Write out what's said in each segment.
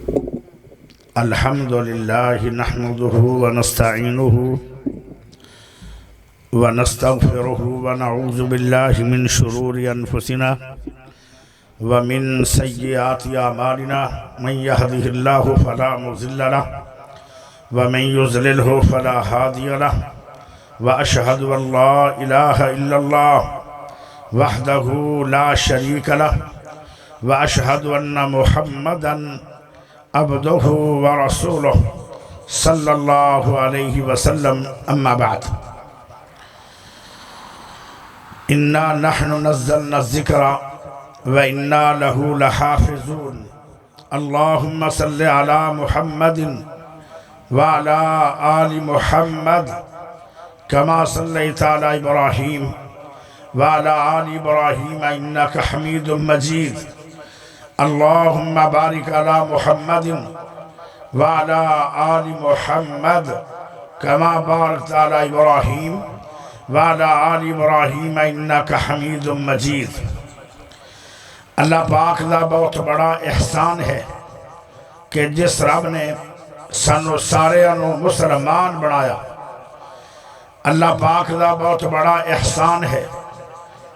الحمد لله نحمده ونستعينه ونستغفره ونعوذ بالله من شرور أنفسنا ومن سيئات أعمالنا من يهده الله فلا مضل له ومن يضلله فلا هادي له وأشهد أن لا إله إلا الله وحده لا شريك له وأشهد أن محمدًا عبده ورسوله صلى الله عليه وسلم أما بعد إنا نحن نزلنا الذكر وإنا له لحافظون اللهم صل على محمد وعلى آل محمد كما صليت على إبراهيم وعلى آل إبراهيم إنك حميد مجيد اللهم بارك على محمد وعلى آل محمد كما باركت على إبراهيم وعلى آل إبراهيم إنك حميد مجيد اللہ پاک دا بہت بڑا احسان ہے کہ جس رب نے سانو سارے مسلمان بنایا اللہ پاک دا بہت بڑا احسان ہے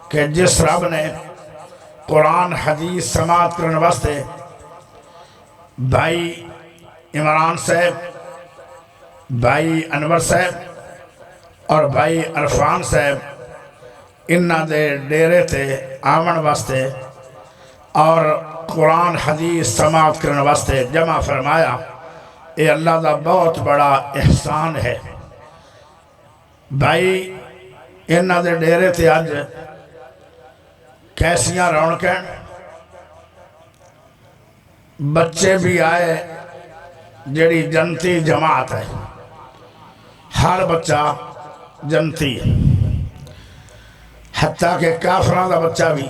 کہ جس رب نے قرآن حدیث سماعت کرنے واسطے بھائی عمران صاحب بھائی انور صاحب اور بھائی عرفان صاحب انہاں دے ڈیرے تے آمن واسطے اور قرآن حدیث سماعت کرنے واسطے جمع فرمایا اے اللہ دا بہت بڑا احسان ہے بھائی انہاں دے ڈیرے تے آج کیسیاں رونقیں بچے بھی آئے جڑی جنتی جماعت ہے ہر بچہ جنتی ہے حتیٰ کہ کافران دا بچہ بھی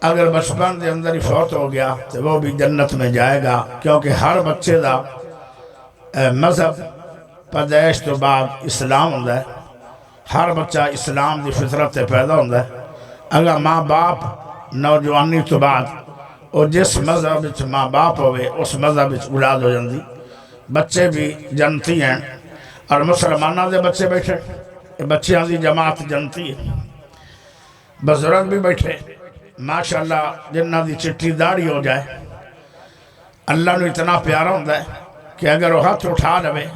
اگر بچپن دے اندر ہی فوت ہو گیا تو وہ بھی جنت میں جائے گا کیونکہ ہر بچے دا مذہب پیدائش تو بعد اسلام ہوتا ہے ہر بچہ اسلام دی فطرت تے پیدا ہوتا ہے اگر ماں باپ نوجوانی تو بعد اور جس مذہب وچ ماں باپ ہوئے اس مذہب وچ اولاد ہو جاندی بچے بھی جنتی ہیں اور مسلمانہ دے بچے بیٹھے بچیاں دی جماعت جنتی ہے بزرگ بھی بیٹھے ماشاءاللہ جنہ دی چٹی داڑھی ہو جائے اللہ نو اتنا پیارا ہوتا ہے کہ اگر وہ ہاتھ اٹھا لے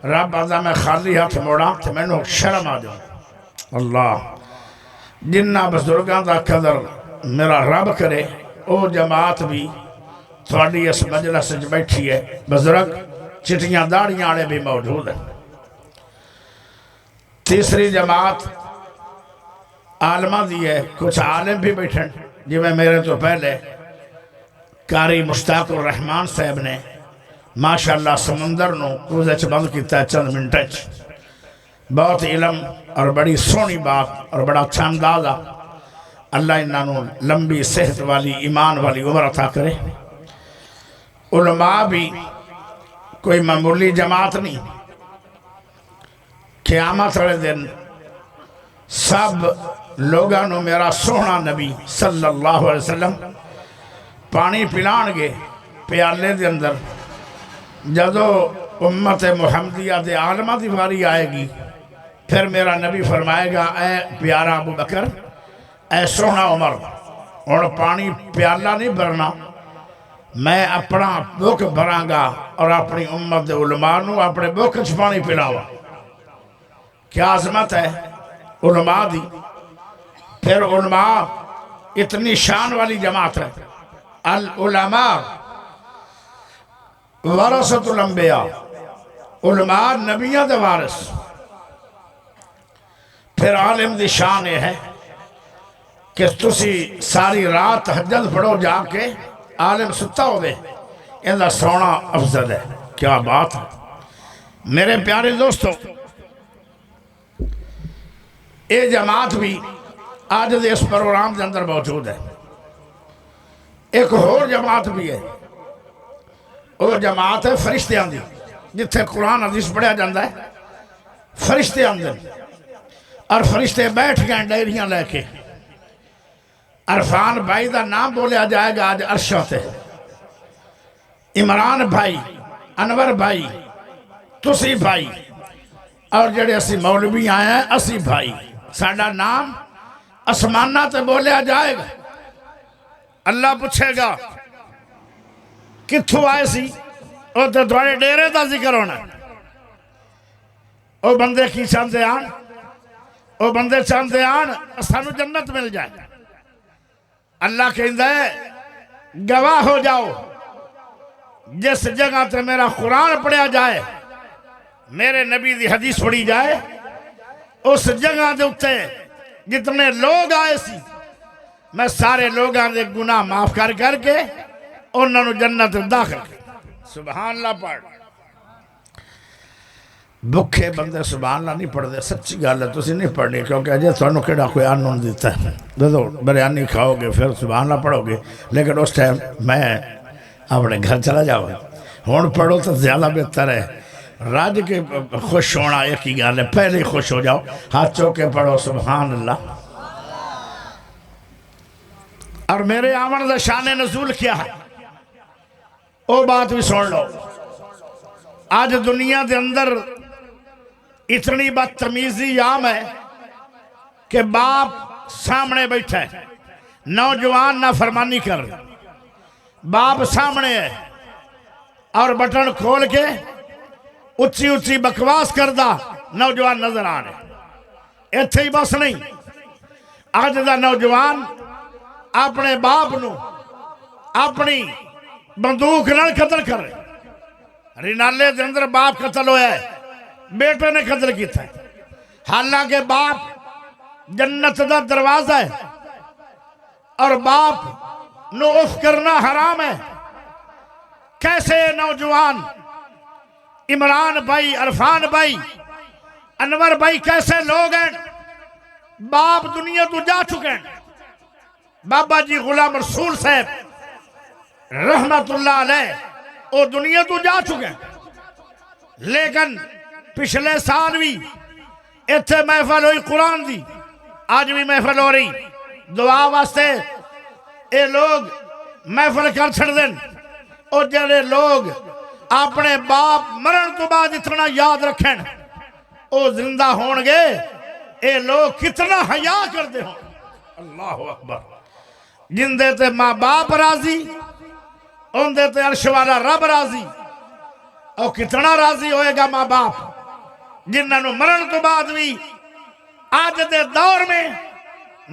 رب آدھا میں خالی ہاتھ موڑا تو میں نو شرم آ جاؤں اللہ جنہ بزرگاں دا قدر میرا رب کرے او جماعت بھی تھوڑی اس مجلس وچ بیٹھی ہے بزرگ چٹیاں داڑیاں والے بھی موجود ہیں تیسری جماعت عالمہ دی ہے کچھ عالم بھی بیٹھیں جی میں میرے تو پہلے قاری مشتاق الرحمن صاحب نے ماشاءاللہ سمندر نو کوزے چ بند کیتا ہے چند منٹے بہت علم اور بڑی سونی بات اور بڑا اچھا اندازہ اللہ انہوں لمبی صحت والی ایمان والی عمر عطا کرے علماء بھی کوئی معمولی جماعت نہیں قیامت والے دن سب لوگوں میرا سونا نبی صلی اللہ علیہ وسلم پانی پلان گے پیالے دے اندر جدو امت محمدیہ دے عالمہ دی واری آئے گی پھر میرا نبی فرمائے گا اے پیارا ابو بکر اے سونا عمر اور پانی پیالہ نہیں بھرنا میں اپنا بک بھراں گا اور اپنی امت دے علماء نو اپنے بک چ پانی پلاوا کیا عظمت ہے علماء دی پھر علماء اتنی شان والی جماعت ہے العلماء ورثۃ الانبیاء علماء نبیوں دے وارث پھر عالم دی شان یہ ہے کہ تسی ساری رات تہجد پڑھو جا کے عالم ستا ہوئے اندھا سونا افضل ہے کیا بات ہے میرے پیارے دوستو یہ جماعت بھی آج دے اس پروگرام کے اندر موجود ہے ایک اور جماعت بھی ہے وہ جماعت ہے فرشتے آندھی جتھے قرآن حدیث پڑھیا جاندہ ہے فرشتے آندھے اور فرشتے بیٹھ گئے ڈائریاں لے کے عرفان بھائی دا نام بولیا جائے گا آج عرشوں تے عمران بھائی، انور بھائی، تسی بھائی، اور جڑے اسی مولوی آئے ہیں اسی بھائی، ساڑھا نام اسمانہ تے بولیا جائے گا۔ اللہ پوچھے گا کتھو آئے سی، او تے دوارے ڈیرے دا ذکر ہونا، او بندے کی چاندے آن، او بندے چاندے آن سانو جنت مل جائے۔ اللہ کہندہ ہے گواہ ہو جاؤ، جس جگہ تے میرا قرآن پڑھیا جائے، میرے نبی دی حدیث پڑھی جائے، اس جگہ دے اتے جتنے لوگ آئے سی، میں سارے لوگاں دے گناہ معاف کر کے انہوں نے جنت داخل کر۔ سبحان اللہ پڑھ۔ بکھے بندے سبحان اللہ نہیں پڑھ دے، سچی گال ہے تسی نہیں پڑھنی، کیونکہ اجے تھانوں کیڑا کوئی آنون دیتا ہے، دو بریانی کھاؤ گے پھر سبحان اللہ پڑھو گے، لیکن اس ٹائم میں اپنے گھر چلا جاؤں، ہون پڑھو تو زیادہ بہتر ہے۔ راج کے خوش ہونا ایک ہی گال ہے، پہلے ہی خوش ہو جاؤ، ہاتھ چوکے پڑھو سبحان اللہ۔ اور میرے آمن دا شان نزول کیا ہے، او بات بھی سن لو۔ آج دنیا دے اندر اتنی بدتمیزی عام ہے کہ باپ سامنے بیٹھا ہے، نوجوان نافرمانی کر رہے، باپ سامنے ہے اور بٹن کھول کے اچھی اچھی بکواس کردہ نوجوان نظر آ رہے۔ ایتھے ہی بس نہیں، آج دا نوجوان اپنے باپ نو اپنی بندوق نال قتل کر رہے۔ رینالے دے اندر باپ قتل ہویا ہے، بیٹے نے قتل کیتا ہے، حالانکہ باپ جنت دا دروازہ ہے اور باپ نو اف کرنا حرام ہے۔ کیسے نوجوان عمران بھائی، عرفان بھائی، انور بھائی کیسے لوگ ہیں، باپ دنیا تو جا چکے ہیں۔ بابا جی غلام رسول صاحب رحمت اللہ علیہ وہ دنیا تو جا چکے ہیں، لیکن پچھلے سال بھی ایتھے محفل ہوئی قرآن دی، آج بھی محفل ہو رہی، دعا واسطے اے لوگ محفل کر چھڑ دیں، اور جڑے لوگ اپنے باپ مرن تو بعد اتنا یاد رکھیں او زندہ ہون گے، اے لوگ کتنا حیا کر دے ہوں۔ اللہ اکبر۔ جن دے تے ماں باپ راضی، ان دے تے عرش والا رب راضی، اور کتنا راضی ہوئے گا ماں باپ جنہاں نو مرن تو بعد بھی آج دے دور میں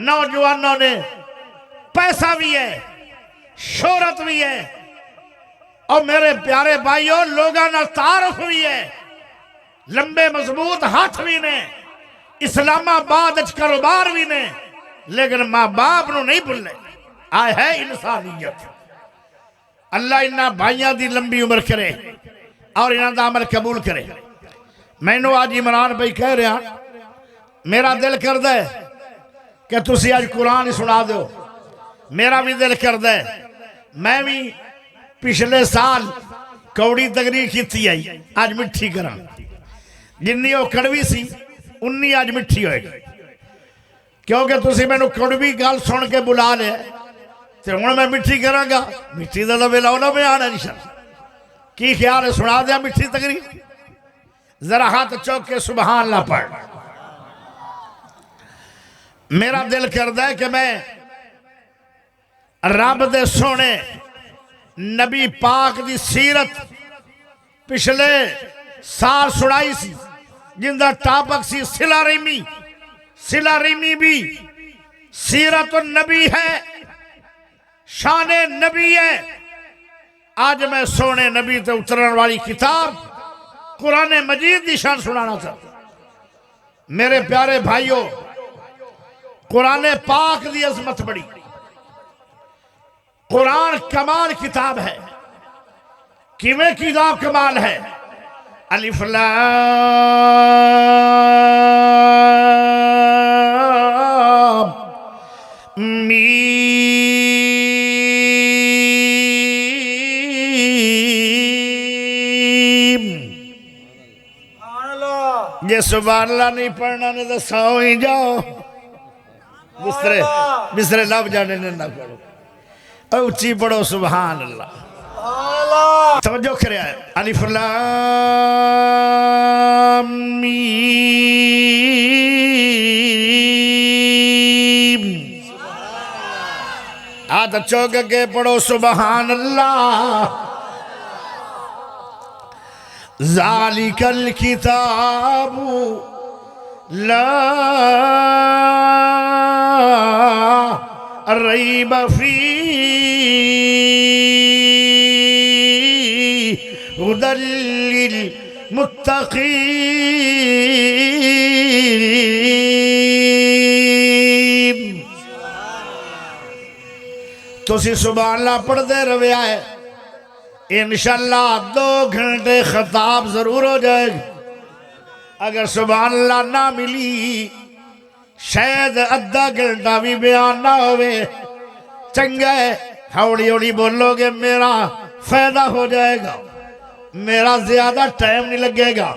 نوجوانوں نے پیسہ بھی ہے، شہرت بھی ہے، اور میرے پیارے بھائیوں لوگاں نہ تعارف بھی ہے، لمبے مضبوط ہاتھ بھی نے، اسلام آباد اچھ کاروبار بھی نے، لیکن ماں باپ نو نہیں بھولے۔ آئے ہے انسانیت۔ اللہ انہاں بھائیاں دی لمبی عمر کرے اور انہاں دا عمل قبول کرے۔ میں نو آج عمران بھائی کہہ رہا، میرا دل کردہ ہے کہ تسی آج قرآن سنا دو، میرا بھی دل کردہ ہے۔ میں بھی پچھلے سال کوڑی تقریر کیتی آئی، آج مٹھی کرا، جنی وہ کڑوی سی انہی آج مٹھی ہوئے گی، کیونکہ تسی میں نو کڑوی گال سن کے بلا لے تو ہوں میں مٹھی کرا گا، مٹھی دا لبے لاؤنا میں آنا انشاءاللہ۔ کی خیال ہے سنا دیا مٹھی تقریر؟ ذرا ہاتھ چوک کے سبحان اللہ پڑھ۔ میرا دل کردہ ہے کہ میں رب دے سونے نبی پاک دی سیرت پچھلے سال سنائی سی، جن دا ٹاپک سی صلہ رحمی۔ صلہ رحمی بھی سیرت النبی ہے، شان نبی ہے۔ آج میں سونے نبی تے اترن والی کتاب قرآن مجید دی شان سنانا چاہتا ہوں۔ میرے پیارے بھائیوں، قرآن پاک دی عظمت بڑی، قرآن کمال کتاب ہے۔ کیویں کتاب کمال ہے؟ الف لام میم، جے سبحان اللہ نہیں پڑھنا نے تو سو ہی جاؤ، بسرے لب جانے نے نہ پڑھو، اونچی پڑھو سبحان اللہ۔ توجہ کرے آئے الف لام میم آتا چوک کے پڑھو سبحان اللہ ذالک الکتاب لا ریب فیہ ہدی للمتقین تو سی سبحان اللہ پڑھ دے روے آئے انشاءاللہ 2 گھنٹے خطاب ضرور ہو جائے گی اگر سبحان اللہ نہ ملی شاید آدھا گھنٹہ بھی بیان نہ ہوئے چنگا ہے ہوڑی ہوڑی بولو گے میرا فائدہ ہو جائے گا میرا زیادہ ٹائم نہیں لگے گا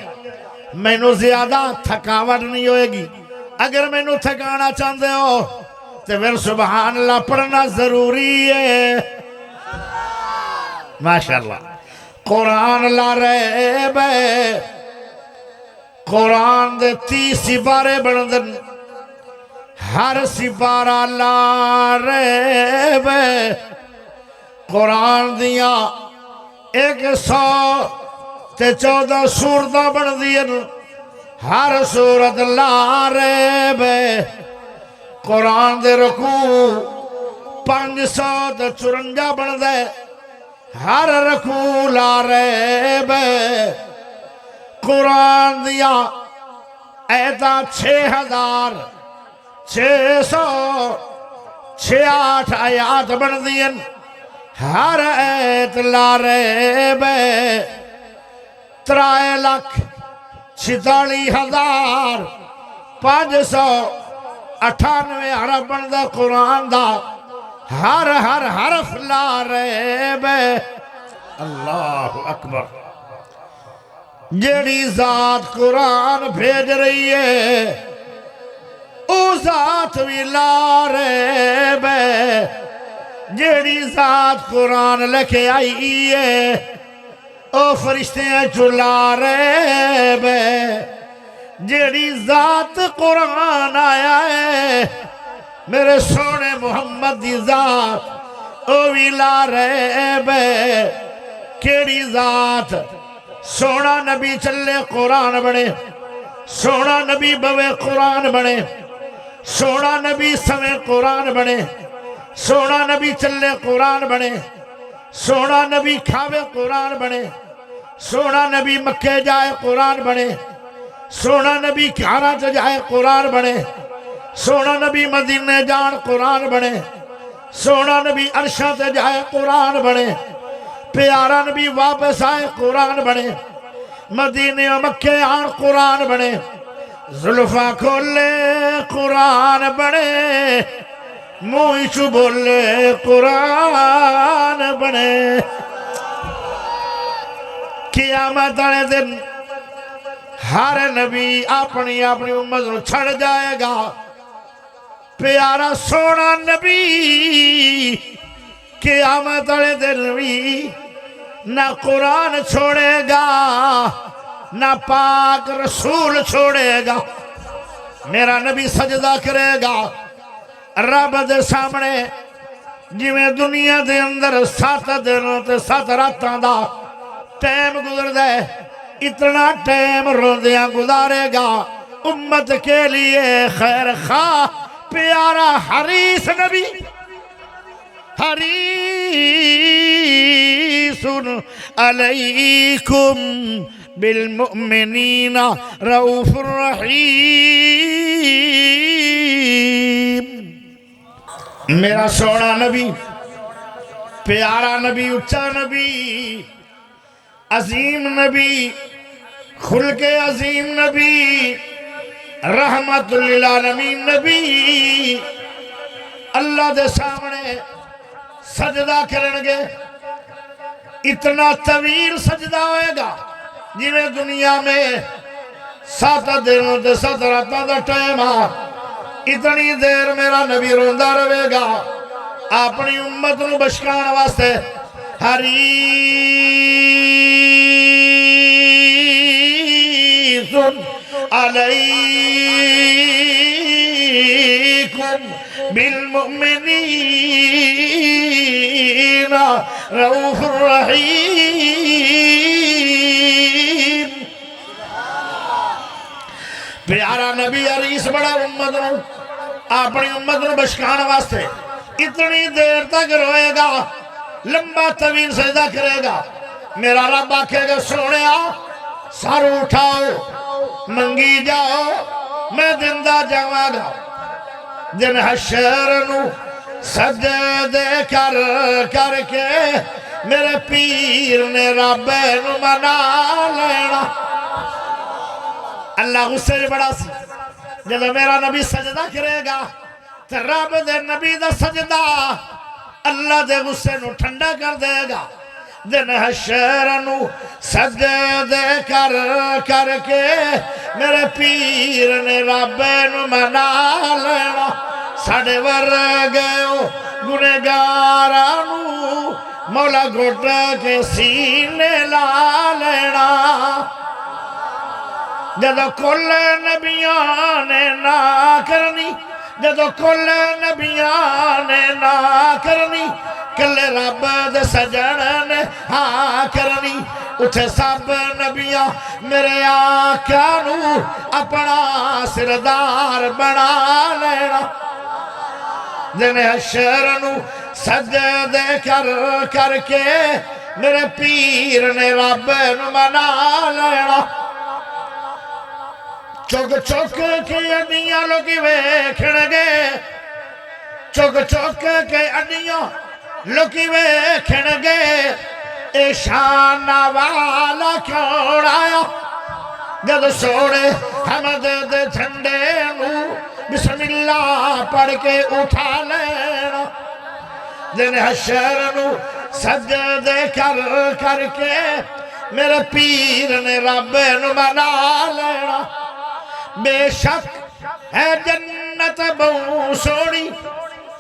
میں نو زیادہ تھکاوٹ نہیں ہوئے گی اگر میں نو تھکانا چاہتے ہو تو پھر سبحان اللہ پڑھنا ضروری ہے ماشاءاللہ قرآن لا ریب ہے قرآن دے 30 سپارے بندن ہر سپارہ لا ریب ہے قرآن دیا 114 سورتاں بن دین ہر سورت لا ریب ہے قرآن دے رکوع 554 بن دے ہر رکوع لا ریب ہے قرآن دیا ایتا 6668 آیات بن دین ہر ایت لا ریب ہے 3,46,598 حرف بن دے قرآن دا ہر حرف لا ریب ہے اللہ اکبر جیڑی ذات قرآن بھیج رہی ہے او ذات بھی لا ریب ہے جیڑی ذات قرآن لکھے آئی ہے او فرشتے ہیں جو لا ریب ہے جیڑی ذات قرآن آیا ہے میرے سونے محمد دی ذات او بھی لا ریب ہے کیڑی ذات سونا نبی چلے قرآن بنے سونا نبی بوے قرآن بنے سونا نبی سمے قرآن بنے سونا نبی چلے قرآن بنے سونا نبی کھاوے قرآن بنے سونا نبی مکے جائے قرآن بنے سونا نبی کھارا جائے قرآن بنے سونا نبی مدینے جان قرآن بنے سونا نبی عرشہ تے جائے قرآن بنے پیارا نبی واپس آئے قرآن بنے مدینے و مکے آن قرآن بنے زلفہ کھولے قرآن بنے موئی چو بولے قرآن بنے قیامت آنے دن ہر نبی اپنی امت نو چھڑ جائے گا پیارا سونا نبی قیامت آنے دن بھی نہ قرآن چھوڑے گا نہ پاک رسول چھوڑے گا میرا نبی سجدہ کرے گا رب دے سامنے جی میں دنیا دے اندر 7 دنوں تے 7 راتاں دا ٹائم گزر دے اتنا ٹائم روندیاں گزارے گا امت کے لیے خیر خواہ پیارا حریص نبی حریص علیکم بالمؤمنین رؤوف الرحیم میرا سونا نبی پیارا نبی اچھا نبی عظیم نبی خلق عظیم نبی رحمت للعالمین نبی اللہ دے سامنے سجدہ کرنگے اتنا طویل سجدہ ہوئے گا جی میں دنیا میں 7 دنوں تے 7 راتاں دا ٹائم اتنی دیر میرا نبی روندہ رہے گا اپنی امت نو بشکان واسطے حریص عليكم بالمؤمنين رؤوف رحيم. پیارا نبی عریس بڑا امت نو اپنی امت نو بشکان واسطے اتنی دیر تک روئے گا، لمبا طویل سجدہ کرے گا. میرا رب آکھے گا سونیا سر اٹھاؤ منگی جاؤ میں دندہ جاواں گا. جن حشر نو سجدے کر کر کے میرے پیر نے رب نو منا لینا. اللہ غصے جو بڑا سی جب میرا نبی سجدہ کرے گا تو رب دے نبی دا سجدہ اللہ دے غصے نو ٹھنڈا کر دے گا. جن حشر نو سجدے کر کر کے میرے پیر نے رب نو منا لینا. ساڑے ورگے گنہگاراں نو مولا گھٹ کے سینے لا لینا. جدو کل نبیاں نے نہ کرنی، جدو کل نبیاں نے نہ کرنی، کلے رب دے سجن نے ہاں کرنی. اٹھے سب نبیاں میرے آقا نو اپنا سردار بنا لینا. جن حشر نو سجدے کر کر کے میرے پیر نے رب نو منا لینا. چک چک کے اڈیاں لوگی ویکھن گے، چک چک کے اڈیاں لوگی ویکھن گے. اے شان والا کیوں آیا جد سوڑے حمد دے جھنڈے نو بسم اللہ پڑھ کے اٹھا لینا. جن حشر نو سجدے کر کر کے میرے پیر نے رب نو منا لینا. بے شک ہے جنت بہو سوڑی،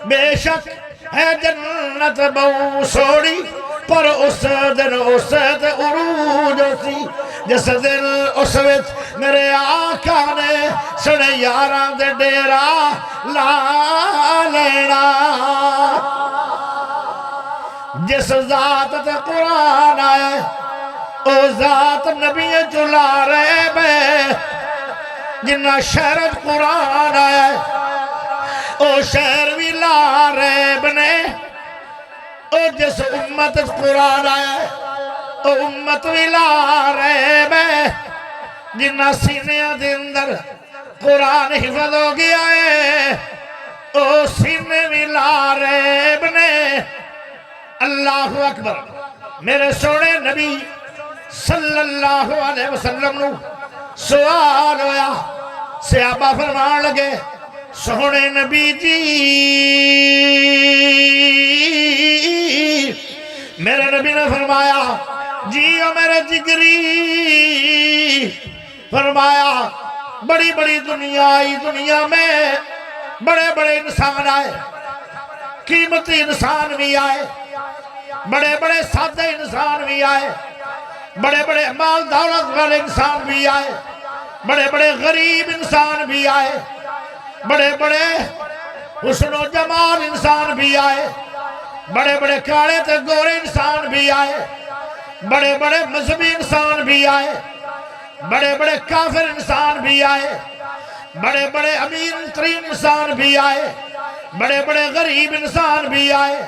بے شک ہے جنت بہو سوڑی، پر اس دن اس دے عروج سی جس دن اس وقت میرے آقا نے سنے یاراں دے ڈیرا لا لینا. جس ذات تے قرآن آئے او ذات نبی جلا رہے بے. جنہ شہرت قرآن آئے او شہر بھی لا ریب نے. او جس امت قرآن آئے او امت بھی لا ریب ہے. جنہ سینیاں دے اندر قرآن حفظ ہو گیا ہے او سینے بھی لا ریب نے. اللہ اکبر. میرے سونے نبی صلی اللہ علیہ وسلم نو سوال ہویا. صحابہ فرمان لگے سونے نبی جی میرے نبی نے فرمایا جیو میرے جگری. فرمایا بڑی بڑی دنیا آئی، دنیا میں بڑے بڑے انسان آئے، قیمتی انسان بھی آئے، بڑے بڑے سادہ انسان بھی آئے، بڑے بڑے مال دولت والے انسان بھی آئے، بڑے بڑے غریب انسان بھی آئے، بڑے بڑے حسن و جمال انسان بھی آئے، بڑے بڑے کالے تے گورے انسان بھی آئے، بڑے بڑے مذہبی انسان بھی آئے، بڑے بڑے کافر انسان بھی آئے، بڑے بڑے امیر ترین انسان بھی آئے، بڑے بڑے غریب انسان بھی آئے،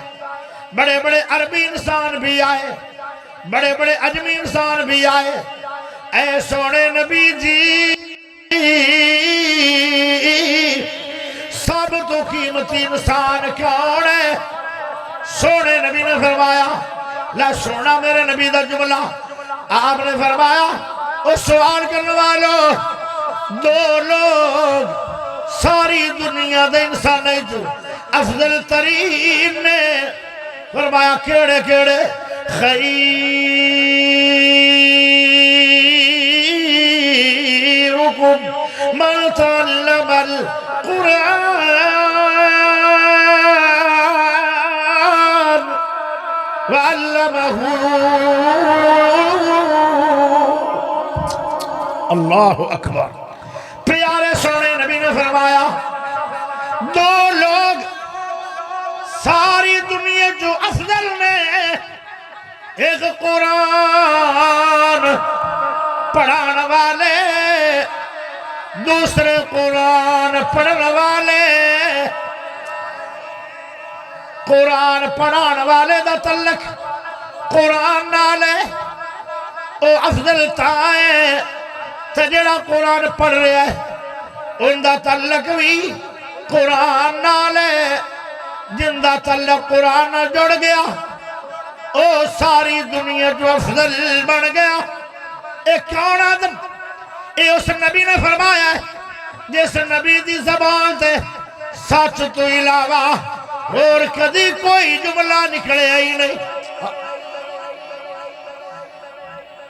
بڑے بڑے عربی انسان بھی آئے، بڑے بڑے عجمی انسان بھی آئے. اے سونے نبی جی سب تو قیمتی انسان کون ہے؟ سونے نبی نے فرمایا لا سونا میرے نبی دا جملہ. آپ نے فرمایا اس سوال کرنے والوں دو لوگ ساری دنیا دے انسان نہیں جو افضل ترین نے. فرمایا کیڑے کیڑے؟ خیرکم من تعلم القرآن وعلمہ. اللہ اکبر۔ پیارے سونے نبی نے فرمایا دو لوگ ساری دنیا جو افضل میں، ایک قرآن پڑھانے والے، دوسرے قرآن پڑھنے والے۔ قرآن پڑھانے والے دا تعلق قرآن نالے او افضل تائیں، تے جڑا قرآن پڑھ رہا ہے ان دا تعلق بھی قرآن نالے، جن دا تعلق قرآن نال جڑ گیا او ساری دنیا جو افضل بن گیا۔ ایک کون آدم؟ اے اس نبی نے فرمایا ہے جس نبی دی زبان تے سچ تو علاوہ اور کدی کوئی جملہ نکلے ہی نہیں۔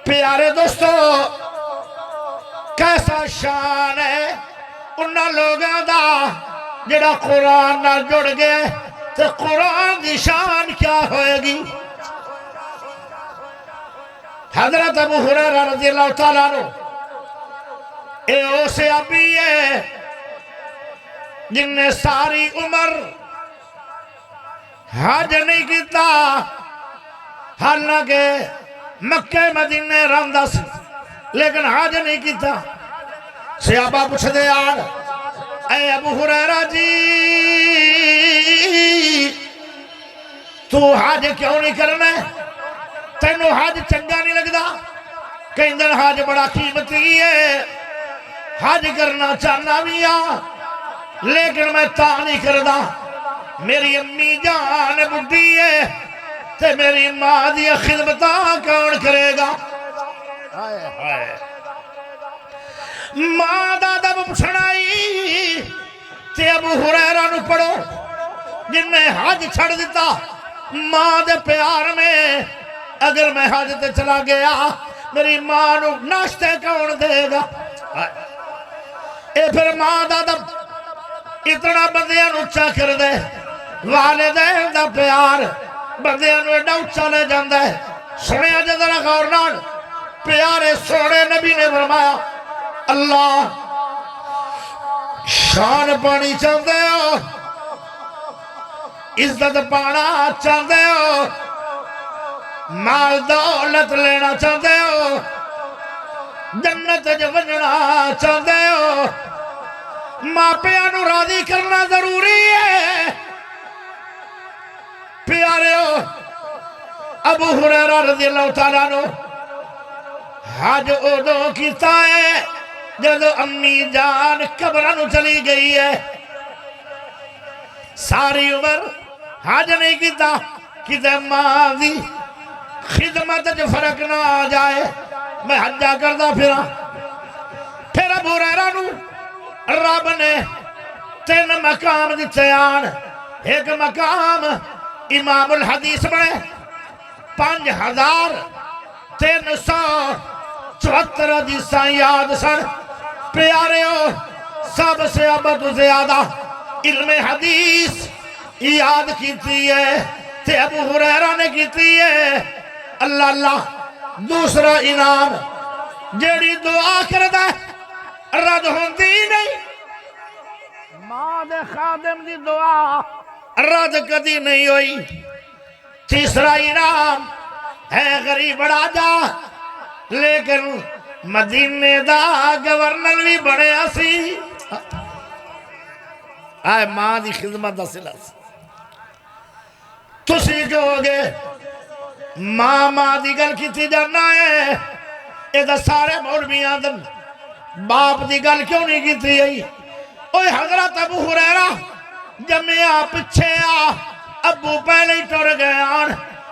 پیارے دوستو کیسا شان ہے انہاں لوگاں دا جڑا قرآن نال جڑ گیا تو قرآن دی شان کیا ہوئے گی۔ حضرت ابو ہریرہ رضی اللہ تعالیٰ عنہ اے او صحابی ہے جن نے ساری عمر حج نہیں کیتا، حالانکہ مکہ مدینے رہندا سی لیکن حج نہیں کیتا۔ صحابہ پوچھ دے یار اے ابو ہریرہ جی تو حج کیوں نہیں کرنا ہے؟ تینوں حج چنگا نہیں لگدا؟ کہیں دن حج بڑا قیمتی ہے، حج کرنا چاہنا بھی لیکن میں تا نہیں کردا، میری امی جان بڈھی ہے تے میری ماں دی خدمتاں کون کرے گا؟ ماں دا ادب پچھڑائی تے ابو ہریرہ نو پڑھو جن نے حج چھڑ دیتا۔ ماں دے پیار میں اگر میں حج تے چلا گیا میری ماں نو ناشتے کون دے گا؟ اے پھر ماں دا ادب اتنا بندیاں نو اچا کر دے، والدین دا پیار بندیاں نو ایڈا اچا لے جاندہ ہے۔ سنیا جے ذرا غور نال، پیارے سونے نبی نے فرمایا اللہ شان پانی چاہتے ہو، عزت پانا چاہتے ہو، مال دولت لینا چاہتے ہو، جنت جو بننا چاہتے ہو، ماں پیانو راضی کرنا ضروری ہے۔ پیارے ہو ابو ہریرہ رضی اللہ تعالیٰ عنہ حج ادو کیتا ہے جب امی جان قبرانو چلی گئی ہے، ساری عمر حج نہیں کیتا کیتے ماں دی خدمت جو فرق نہ آ جائے، میں حجہ کردہ پھر ابو ہریرہ نو رب نے 3 مقام دیتے آن۔ ایک مقام امام الحدیث بنے 5374 حدیثاں یاد سن۔ پیارے ہو سب سے ابد زیادہ علم حدیث یاد کیتی ہے تے ابو ہریرہ نے کیتی ہے۔ اللہ اللہ دوسرا انعام جیڑی دعا کردہ رد ہوندی نہیں، ماں دے خادم دی دعا رد کدی نہیں ہوئی۔ تیسرا انعام ہے غریب بڑا جا لیکن مدینے دا گورنر بھی بڑے اسی، آئے ماں دی خدمت دا صلہ تسی جو ہوگے ماں دی گل کیتی جانا ہے، ایدہ سارے مولویاں دن باپ دی گل کیوں نہیں کیتی ہے؟ اوہ حضرت ابو ہریرہ جمعہ پچھے ابو پہلے ہی ٹر گئے آن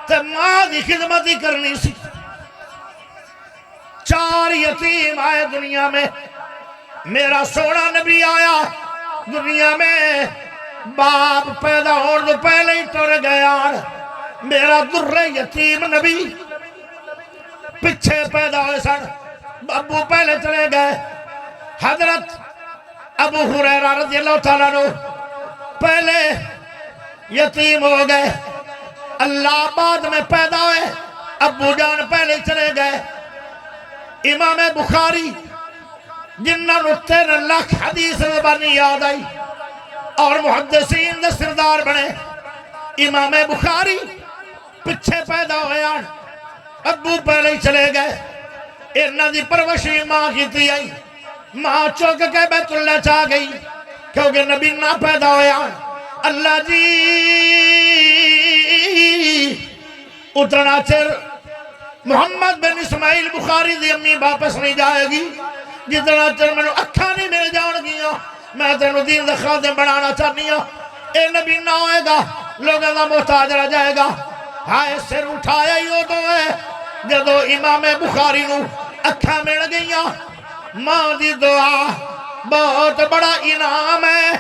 تے ماں دی خدمت ہی کرنی سی۔ 4 یتیم آئے دنیا میں، میرا سونا نبی آیا دنیا میں، باپ پیدا ہون تو پہلے ہی ٹر گئے آن، میرا در یتیم نبی پچھے پیدا ہوئے سن، ابو پہلے چلے گئے۔ حضرت ابو ہریرہ رضی اللہ تعالیٰ عنہ پہلے یتیم ہو گئے، اللہ بعد میں پیدا ہوئے، ابو جان پہلے چلے گئے۔ امام بخاری جنہاں نو 13 لاکھ حدیث زبانی یاد آئی اور محدثین دے سردار بنے امام بخاری پچھے پیدا ہوئے آن ابو پہلے ہی چلے گئے انہاں دی پرورشی ماں کی تھی آئی ماں چوک کے بیت اللہ چاہ گئی کیونکہ نبی نہ پیدا ہوئے آن اللہ جی اتنا چر محمد بن اسماعیل بخاری دی امی واپس نہیں جائے گی جتنا چر میں اکھا نہیں مل جان گیا میں تینو دین دا خادم بنانا چاہنی ہوں اے نبی نہ ہوئے گا لوگوں دا محتاج رہ جائے گا ہائے سر اٹھایا ہی ہو تو ہے جدو امام بخاری نو اکھا مل گیا ماں دی دعا بہت بڑا انعام ہے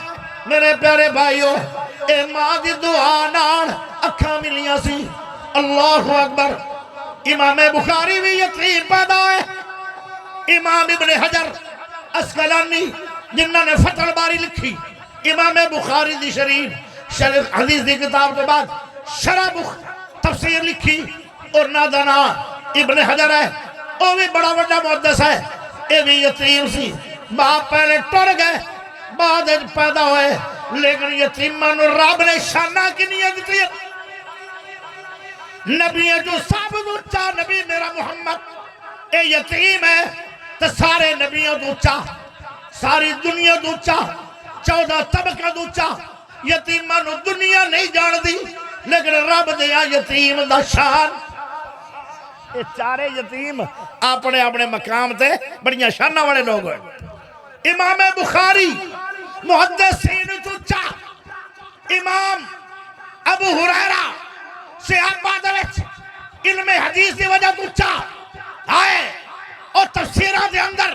میرے پیارے بھائیو اے ماں دی دعا نال اکھا ملیاں سی اللہ اکبر امام بخاری بھی یتیم پیدا ہے امام ابن حجر اسقلانی جنہوں نے فتح الباری لکھی امام بخاری دی شریف حدیث دی کتاب کے بعد شرح تفسیر لکھی اور نادنا ابن حجر ہے وہ بھی بڑا بڑا محدث ہے یہ بھی یتیم سی باپ پہلے ٹر گئے بعد پیدا ہوئے لیکن یتیمان رب نے شانہ کی نیت دی نبی جو ثابت اچھا نبی میرا محمد اے یتیم ہے تو سارے نبیوں دوچا ساری دنیا دوچا 14 طبقہ دوچا یتیمانو دنیا نہیں جان دی لیکن رب دیا یتیم دا شان اے چارے یتیم اپنے اپنے مقام تے بڑیاں شانہ والے لوگ ہیں امام بخاری محدثین دوچا امام ابو ہریرہ صحابہ دوچ علم حدیث دی وجہ دوچا آئے اور تفسیرہ دے اندر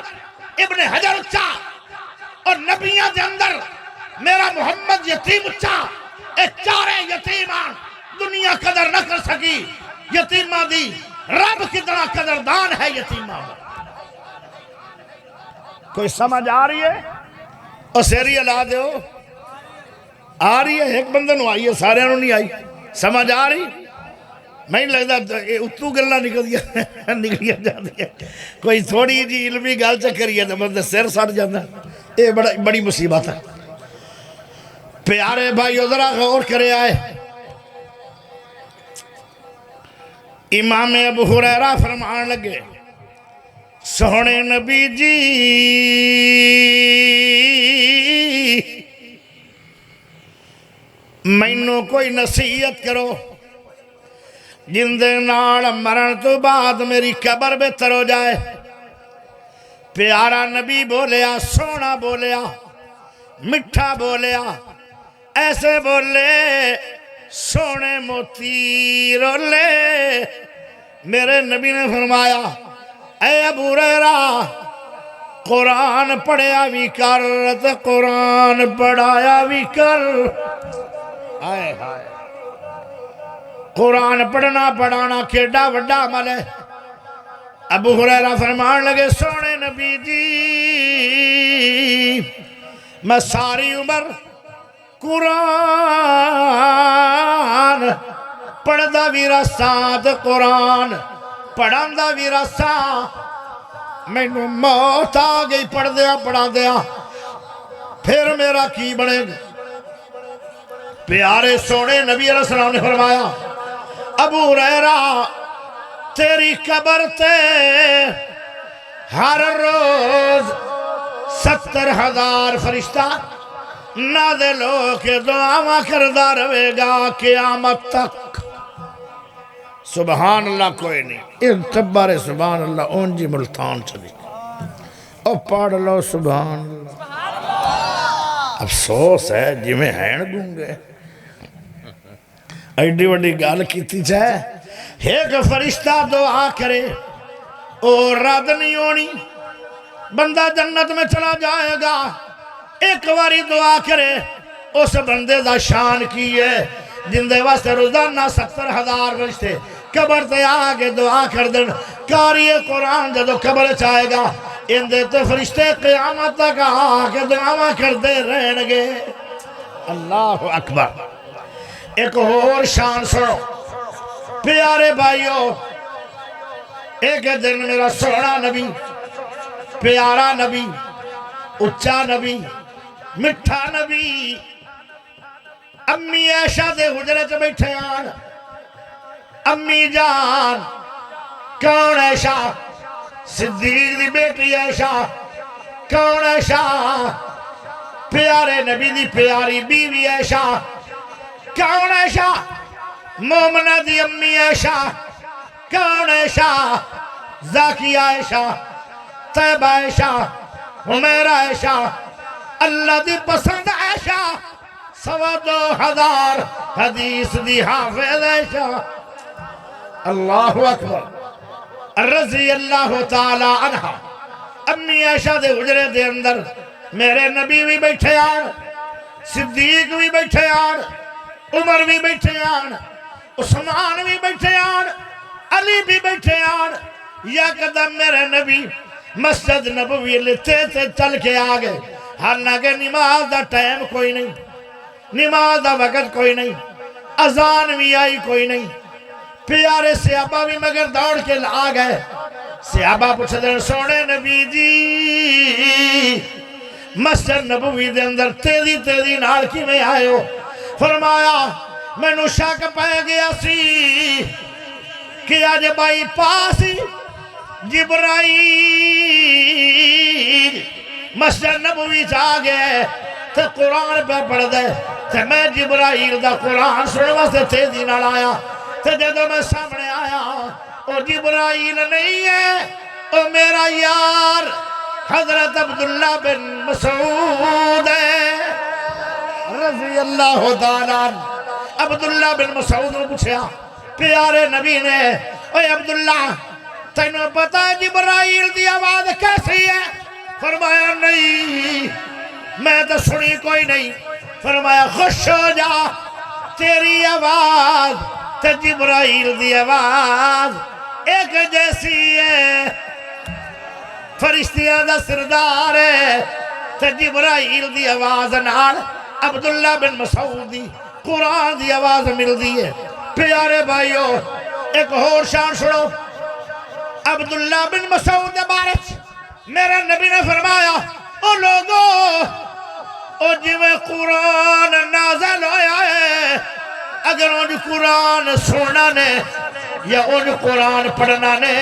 ابن حجر اچھا اور نبیہ دے اندر میرا محمد یتیم اچھا اے چارے یتیمان دنیا قدر نہ کر سکی یتیمہ دی رب کتنا قدردان ہے یتیمہ کوئی سمجھ آ رہی ہے اور سیری اللہ دے ہو آ رہی ہے ایک بندہ نو آئی ہے سارے انہوں نہیں آئی سمجھ آ رہی میں نہیں لگتا اتو گلنا نکلیا جاتی ہے کوئی تھوڑی جی علمی گل چکری ہے تو بندہ سر سڑ جاتا ہے یہ بڑی مصیبت ہے پیارے بھائی ذرا غور کرے آئے امام ابو ہریرہ فرمان لگے سونے نبی جی مینوں کوئی نصیحت کرو جن دے نال مرن تو بعد میری قبر بہتر ہو جائے پیارا نبی بولیا سونا بولیا مٹھا بولیا ایسے بولے سونے موتی رولے میرے نبی نے فرمایا اے ابو ہریرہ قرآن پڑھیا بھی کر تو قرآن پڑھایا بھی کر آئے ہائے قرآن پڑھنا پڑھانا کیڑا وڈا عمل ہے ابو ہریرہ فرمان لگے سونے نبی جی میں ساری عمر قرآن پڑھدا بھی رساں تے قرآن پڑھاندا بھی رساں مینوں موت آ گئی پڑھ دیا پڑھا دیا پھر میرا کی بنے گا پیارے سونے نبی علیہ السلام نے فرمایا ابو ہریرہ تیری قبر تے ہر روز 70,000 فرشتہ نازل ہو کے دعا کردہ رہے گا قیامت تک سبحان اللہ کوئی نہیں اعتبار سبحان اللہ اون جی ملتان چلی اور پڑھ لو سبحان اللہ افسوس ہے جی میں ہین گونگے ایڈی وڈی گال کیتی چاہے ایک فرشتہ دعا کرے اور رد نہیں ہونی بندہ جنت میں چلا جائے گا ایک واری دعا کرے اس بندے دا شان کی ہے جن دے واسطے روزانہ 70,000 فرشتے قبر تے آگے دعا کر دن کاری قرآن جدو قبر چاہے گا ان دے تو فرشتے قیامت تک آگے دعا کر دے رہن گے اللہ اکبر ایک اور شان سنو پیارے بھائیو ایک دن میرا سونا نبی پیارا نبی اچا نبی مٹھا نبی امی عائشہ دے حجرے چ بیٹھے آن امی جان کون عائشہ صدیق دی بیٹی عائشہ کون عائشہ پیارے نبی دی پیاری بیوی عائشہ کون عائشہ مومنہ دی امی عائشہ کون عائشہ زاکی عائشہ طیبہ عائشہ حمیرہ عائشہ اللہ دی پسند عائشہ 2,500 حدیث دی حافظ عائشہ اللہ اکبر رضی اللہ تعالی عنہ امی عائشہ دے حجرے دے اندر میرے نبی بھی بیٹھے آن صدیق بھی بیٹھے آن عمر بھی بیٹھے آن عثمان بھی بیٹھے آن علی بھی بیٹھے آن یا قدم میرے نبی مسجد نبوی لیتے سے چل کے آگئے حالانکہ نماز دا ٹائم کوئی نہیں نماز دا وقت کوئی نہیں اذان بھی آئی کوئی نہیں پیارے صحابہ بھی مگر دوڑ کے آگئے صحابہ پوچھ دیں سونے نبی جی مسجد نبوی دے اندر تیزی نال کی میں آئے ہو فرمایا میں نو شک پہ گیا سی کہ آج بائی پاسی جبرائیل مسجد نبوی چاہ گئے تو قرآن پہ پڑھ دے تو میں جبرائیل دا قرآن سنوا سے تیزی نال آیا تو جدو میں سامنے آیا او جبرائیل نہیں ہے او میرا یار حضرت عبداللہ بن مسعود ہے رضی اللہ تعالیٰ عبداللہ بن مسعود نے پوچھا پیارے نبی نے اے عبداللہ تینوں پتا ہے جبرائیل دی آواز کیسی ہے فرمایا نہیں میں تو سنی کوئی نہیں فرمایا خوش ہو جا تیری آواز تو جبرائیل دی آواز ایک جیسی ہے فرشتیاں دا سردار ہے تو جبرائیل دی آواز نال عبداللہ بن مسعود دی قرآن دی آواز مل دی ہے پیارے بھائیو ایک اور شان سنو عبداللہ بن مسعود دے بارے میرے نبی نے فرمایا او لوگو او جویں قرآن نازل ہویا ہے اگر ان قرآن سننا نے یا ان قرآن پڑھنا نے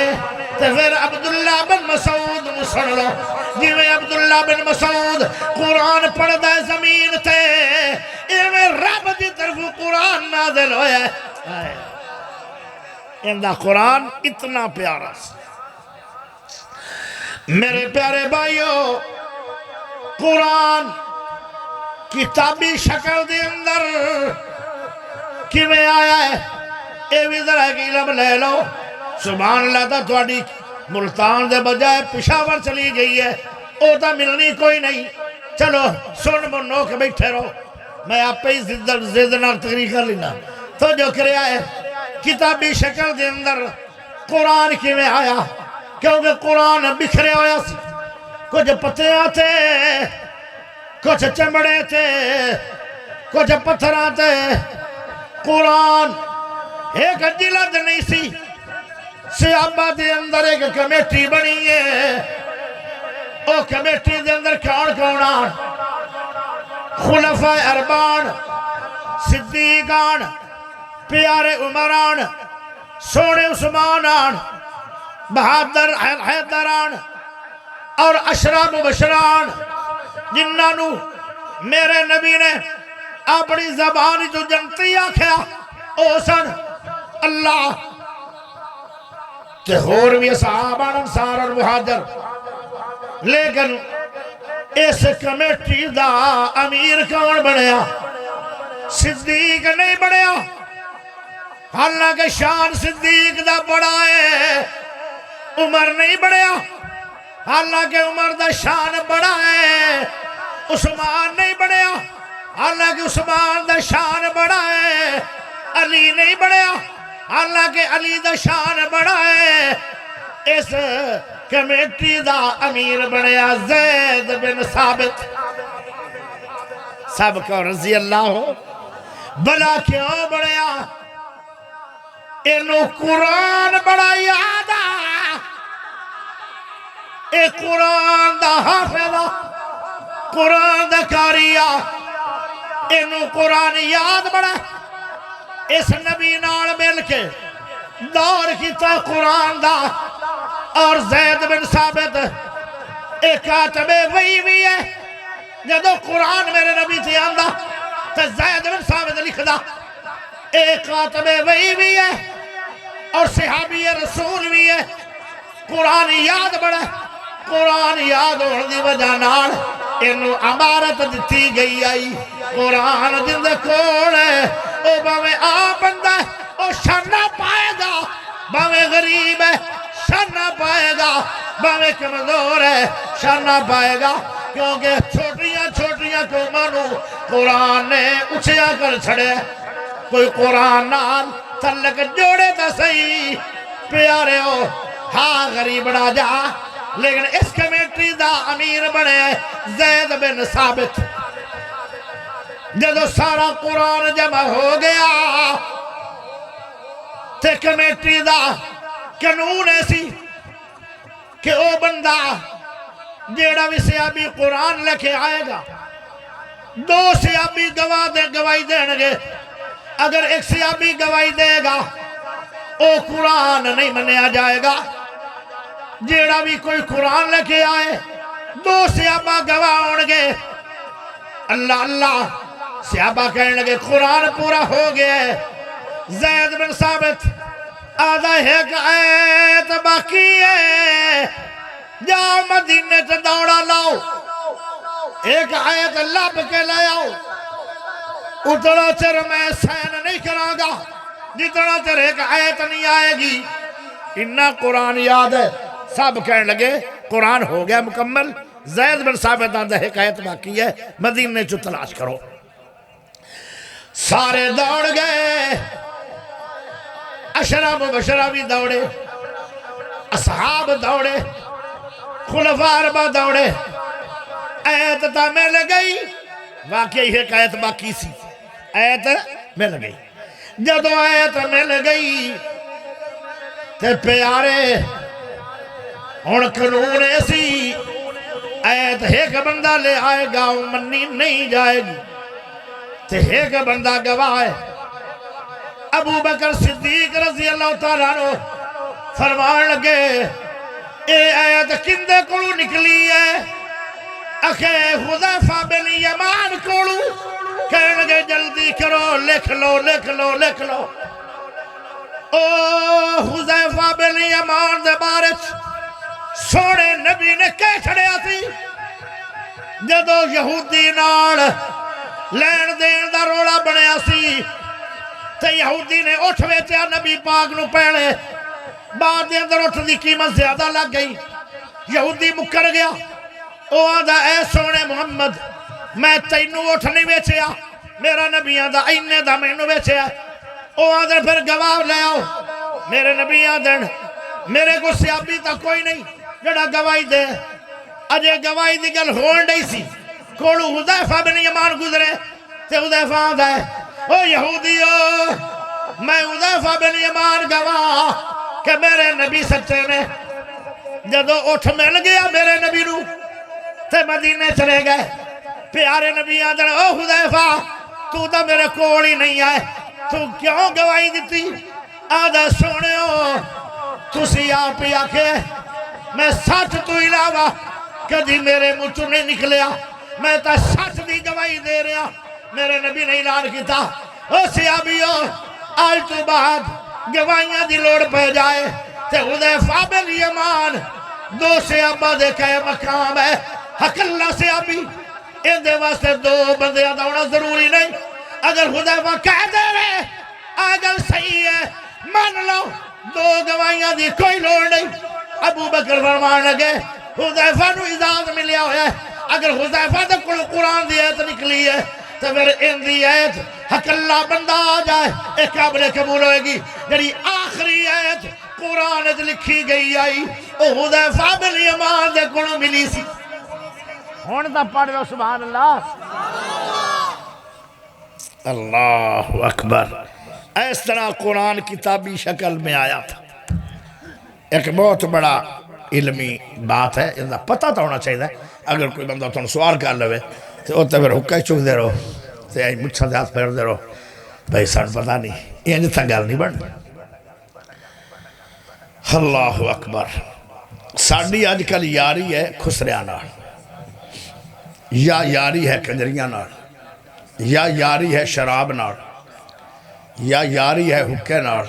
تو پھر عبداللہ بن مسعود نے سن لو جویں عبداللہ بن مسعود قرآن پڑھ دے زمین تے ایویں رب دی طرف قرآن نازل ہویا ہے اندہ قرآن اتنا پیارا سی میرے پیارے بھائیو قرآن کتابی شکل دے اندر کیویں آیا ہے اے بھی ذرا کی علم لے لو سبحان اللہ تا تھوڑی ملتان دے بجائے پشاور چلی گئی ہے او تا ملنی کوئی نہیں چلو سن منو کے بیٹھے رہو میں آپ پہ زدنا تقریر کر لینا تو جو کریا ہے کتابی شکل دے اندر قرآن کیویں آیا کیونکہ قرآن بکھرے ہویا سی کچھ پتیاں تھے کچھ چمڑے تھے کچھ پتھراں تھے قرآن ایک جلد نہیں سی صحابہ دے اندر ایک کمیٹی بنی ہے او کمیٹی دے اندر کون کون آن خلفاء اربان صدیقان پیارے عمران سونے عثمانان بہادر حیدران اور اشرا مبشران جنہاں میرے نبی نے اپنی زبانی جو جنتی آکھیا او سن اللہ تے ہور بھی صحابہ انصار اور مہاجر لیکن اس کمیٹی دا امیر کون بنیا صدیق نہیں بنیا حالانکہ شان صدیق دا بڑا ہے عمر نہیں بنیا حالانکہ عمر دا شان بڑا ہے عثمان نہیں بنیا حالانکہ عثمان دا شان بڑا ہے علی نہیں بنیا حالانکہ علی دا شان بڑا ہے اس کمیٹی دا امیر بنیا زید بن ثابت سب کو رضی اللہ ہو بلا کیوں بنیا انہوں قرآن بڑا یادا اے قرآن دا حافظہ قرآن دا کاریا انہوں قرآن یاد بڑا اس نبی نال مل کے دور کیتا قرآن دا اور زید بن ثابت ایک کاتب وحی بھی ہے جدو قرآن میرے نبی تھی آندہ تو زید بن ثابت لکھ دا ایک کاتب وحی بھی ہے اور صحابی رسول بھی ہے قرآن یاد بڑا قرآن یاد ہونے دی وجہ نال انہوں امارت دیتی گئی آئی قرآن جن دے کول ہے او باویں آپ بندہ ہے او شرنا پائے گا باویں غریب ہے شرنا پائے گا باویں کمزور ہے شرنا پائے گا کیونکہ چھوٹیاں چھوٹیاں قوموں قرآن نے اچھیا کر چھڑے کوئی قرآن نال تلک جوڑے تا صحیح پیارے ہو ہاں غریب بڑا جا لیکن اس کمیٹی دا امیر بنے زید بن ثابت جدو سارا قرآن جمع ہو گیا تے کمیٹی دا قانون ایسی کہ او بندہ جیڑا بھی سیابی قرآن لکھے آئے گا دو سیابی گواہی دینگے اگر ایک سیابی گواہی دے گا او قرآن نہیں منیا جائے گا جیڑا بھی کوئی قرآن لکھے آئے دو سیابہ گواہ ہونگے اللہ اللہ سیابہ کہنے لگے قرآن پورا ہو گیا ہے زید بن ثابت آدھا ایک آیت باقی ہے جاؤ مدینہ سے دوڑا لاؤ ایک آیت لب کے لے آؤ اتنا چر میں سین نہیں کروں گا جتنا چر ایک آیت نہیں آئے گی انہا قرآن یاد ہے سب کہنے لگے قرآن ہو گیا مکمل زید بن ثابت آدھا ایک آیت باقی ہے مدینہ سے تلاش کرو سارے دوڑ گئے اشرا مبشرہ بھی دوڑے اصحاب دوڑے خلفاء اربعہ دوڑے آیت تا مل گئی واقعی ایک آیت باقی سی آیت مل گئی جدو آیت مل گئی تے پیارے ہن قانون ایسی آیت ایک بندہ لے آئے گا منی نہیں جائے گی تے ایک بندہ گواہ ہے ابو بکر صدیق رضی اللہ تعالیٰ عنہ فرمان لگے اے آیت کندے کولو نکلی ہے اکھے حذیفہ بن یمان کولو کہنے لگے جلدی کرو لکھ لو لکھ لو لکھ لو او حذیفہ بن یمان دے بارچ سوڑے نبی نے کہہ چھڑیا تھی جدو یہودی نال لین دین دا روڑا بنیا سی تے یہودی نے اٹھ ویچیا نبی پاک نو پہلے بعد دے اندر اٹھ دی قیمت زیادہ لگ گئی یہودی مکر گیا او آدھا اے سونے محمد میں تینو اٹھ نہیں ویچیا میرا نبی آدھا اینے دا میں نو ویچیا او آدھا پھر گواہ لے آؤ میرے نبی آدھا میرے کو سیابی تا کوئی نہیں جڑا گواہی دے اجے گواہی دی گل ہون نہیں سی کولو حذیفہ بن یمان گزرے تے حذیفہ آدھا ہے او یہودیو میں حذیفہ بن یمان گواہ کہ میرے نبی سچے نے جدو اٹھ مل گیا میرے نبی نو تے مدینے چلے گئے پیارے نبی آدھا او حذیفہ تو تا میرے کول ہی نہیں آئے تو کیوں گواہی دیتی آدھا سونے ہو تسی آپ ہی آکھے میں سچ تو علاوہ کدھی میرے مچو نہیں نکلیا میں تا سچ دی گواہی دے رہا میرے نبی نے اعلان کیتا او سیابیو آج تو بعد گواہیاں دی لوڑ پہ جائے تے حذیفہ بن یمان دو سیابہ دے کہے مقام ہے حق اللہ سیابی ان دے واسطے دو بندے آدھونا ضروری نہیں اگر حذیفہ کہہ دے رہے اگر صحیح ہے مان لو دو گواہیاں دی کوئی لوڑ نہیں ابو بکر فرمان لگے حذیفہ نو اجازت ملیا ہویا ہے اگر حذیفہ دے قرآن دی آیت نکلی ہے تو پھر ان دی آیت حق اللہ بندہ آ جائے ایک قابل قبول ہوئے گی جڑی آخری آیت قرآن اچ لکھی گئی آئی او حذیفہ بن یمان دے کولوں ملی سی ہن تا پڑھ لو سبحان اللہ اللہ اکبر اس طرح قرآن کتابی شکل میں آیا تھا ایک بہت بڑا علمی بات ہے اس کا پتہ تو ہونا چاہیے اگر کوئی بندہ تھوڑا سوال کر لے تو وہ تو پھر حکا ہی چک دے رہو تو یہ مچھا دے ہاتھ پھیر دے رہو بھائی سان پتہ نہیں یہ جتنا گل نہیں بڑھ اللہ اکبر ساڑھی آج کل یاری ہے خسریانا یا یاری ہے کنجریانا یا یاری ہے شراب نار یا یاری ہے حکے نار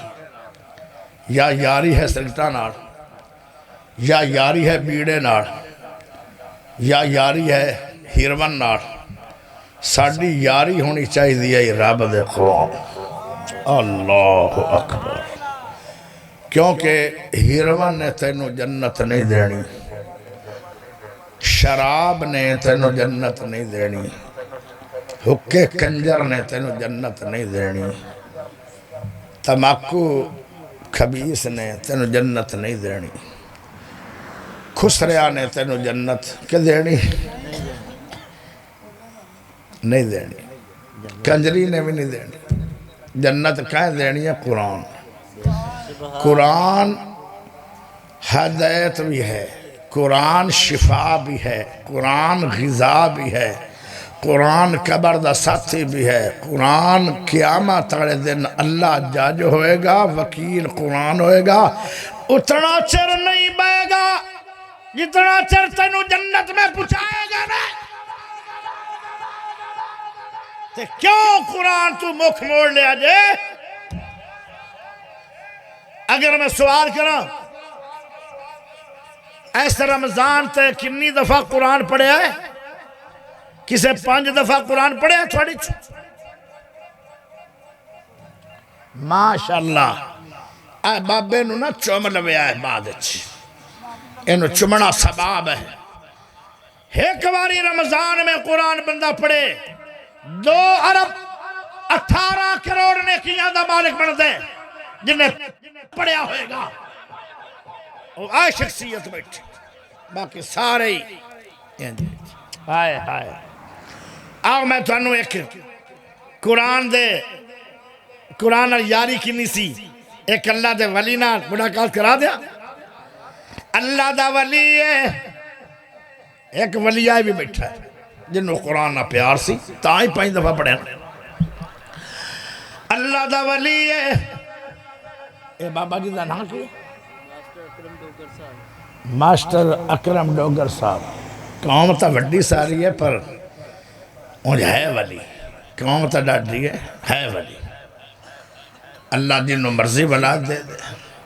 یا یاری ہے سگٹا نار یا یاری ہے بیڑے نار یا یاری ہے ہیرون نار ساڑھی یاری ہونی چاہی دیئے رب دے قرآن اللہ اکبر کیونکہ ہیرون نے تینوں جنت نہیں دینی شراب نے تینوں جنت نہیں دینی حکے کنجر نے تینوں جنت نہیں دینی تماکو خبیث نے تینوں جنت نہیں دینی خسریا نے تینوں جنت کیا دینی نہیں دینی کنجری نے بھی نہیں دینی جنت کہیں دینی ہے قرآن قرآن ہدایت بھی ہے قرآن شفا بھی ہے قرآن غذا بھی ہے قرآن قبر دا ساتھی بھی ہے قرآن قیامت والے دن اللہ جج ہوئے گا وکیل قرآن ہوئے گا اتنا چر نہیں بائے گا جتنا چر تینوں جنت میں پہنچائے گا نا تے کیوں قرآن تو مکھ موڑ لیا جے اگر میں سوال کرا ایسا رمضان تے کنی دفعہ قرآن پڑھے ہے کسے 5 دفعہ قرآن پڑھے ہے تھوڑی ماشاءاللہ اے بابے نو نا چوم لوے آئے بعد انو چمنا سباب ہے ایک باری رمضان میں قرآن بندہ پڑھے 2 ارب 18 کروڑ نے کیا دا مالک بن دے جنہیں پڑھیا ہوئے گا وہ آئے شخصیت بیٹھے باقی سارے ہی آئے آئے آؤ میں تو انہوں ایک قرآن دے قرآن یاری کنی سی ایک اللہ دے ولی نہ ملاقات کرا دیا اللہ دا ولی ہے ایک ولی آئے بھی بیٹھا ہے جنہوں قرآن نہ پیار سی تاں ہی 5 دفعہ پڑھے اللہ دا ولی ہے اے بابا جی دا نام کی ماسٹر اکرم ڈوگر صاحب قوم تا وڈی ساری ہے پر مجھے ہے ولی قوم تا ڈاڈی ہے ولی اللہ جنہوں مرضی ولاد دے دے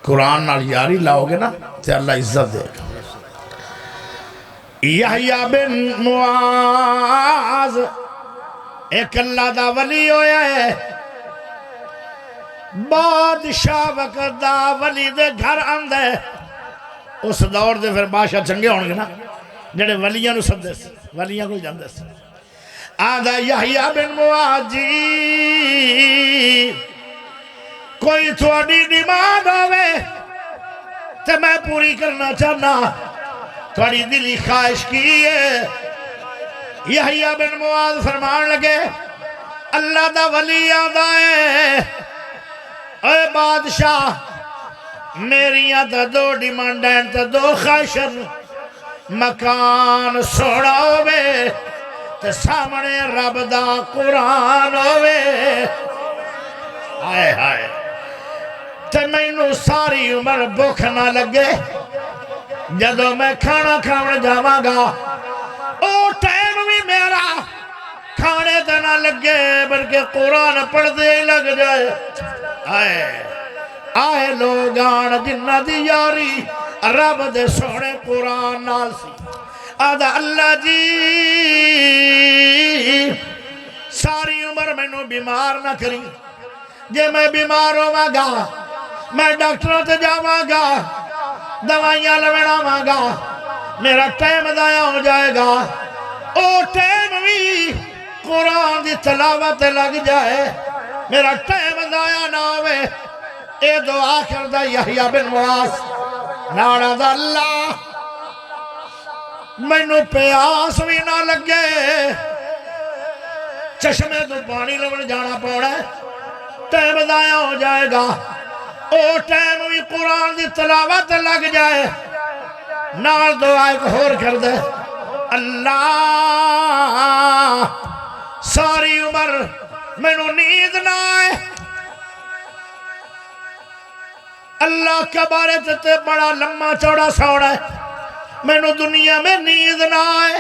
قرآن نال یاری لاؤ گے نا تے اللہ عزت دے گا یحییٰ بن معاذ ایک اللہ دا ولی ہویا ہے بادشاہ وقت دا ولی دے گھر آندے اس دور دے پھر بادشاہ چنگے ہونگے نا جڑے ولیاں نو سدے سے ولیاں کو جاندے سے آدھا یحییٰ بن معاذ جی کوئی تھوڑی ڈیمانڈ ہوئے تے میں پوری کرنا چاہنا تھوڑی دلی خواہش کی ہے یحییٰ بن معاذ فرمان لگے اللہ دا ولی آدھا ہے اے بادشاہ میریاں تا 2 ڈیمانڈیں تا 2 خواہشن مکان سوڑا ہوئے تے سامنے رب دا قرآن ہوئے آئے آئے تے میں نو ساری عمر بھوک نہ لگے جدو میں کھانا کھانا جاواں گا او ٹائم بھی میرا کھانے تے نہ لگے بلکہ قرآن پڑھ دے لگ جائے آئے لوگ آن جنہ دی یاری رب دے سونے قرآن نال سی آدھا اللہ جی ساری عمر میں نو بیمار نہ کری جے میں بیمار ہوا گا میں ڈاکٹروں تے جاواں گا دوائیاں لوڑاواں گا میرا ٹائم ضائع ہو جائے گا او ٹائم بھی قرآن دی تلاوت لگ جائے میرا ٹائم ضائع نہ ہوئے اے دعا کردہ یحییٰ بن معاذ ناڑا دا اللہ میں نو پیاس بھی نہ لگے چشمے تو پانی لوڑ جانا پوڑا ہے ٹائم ضائع ہو جائے گا او ٹائم بھی قرآن دی تلاوت لگ جائے نال دعا ایک ہور کر دے اللہ ساری عمر مینوں نیند نہ آئے، اللہ کا بارے تے بڑا لمبا چوڑا سوڑا ہے، مینوں دنیا میں نیند نہ آئے،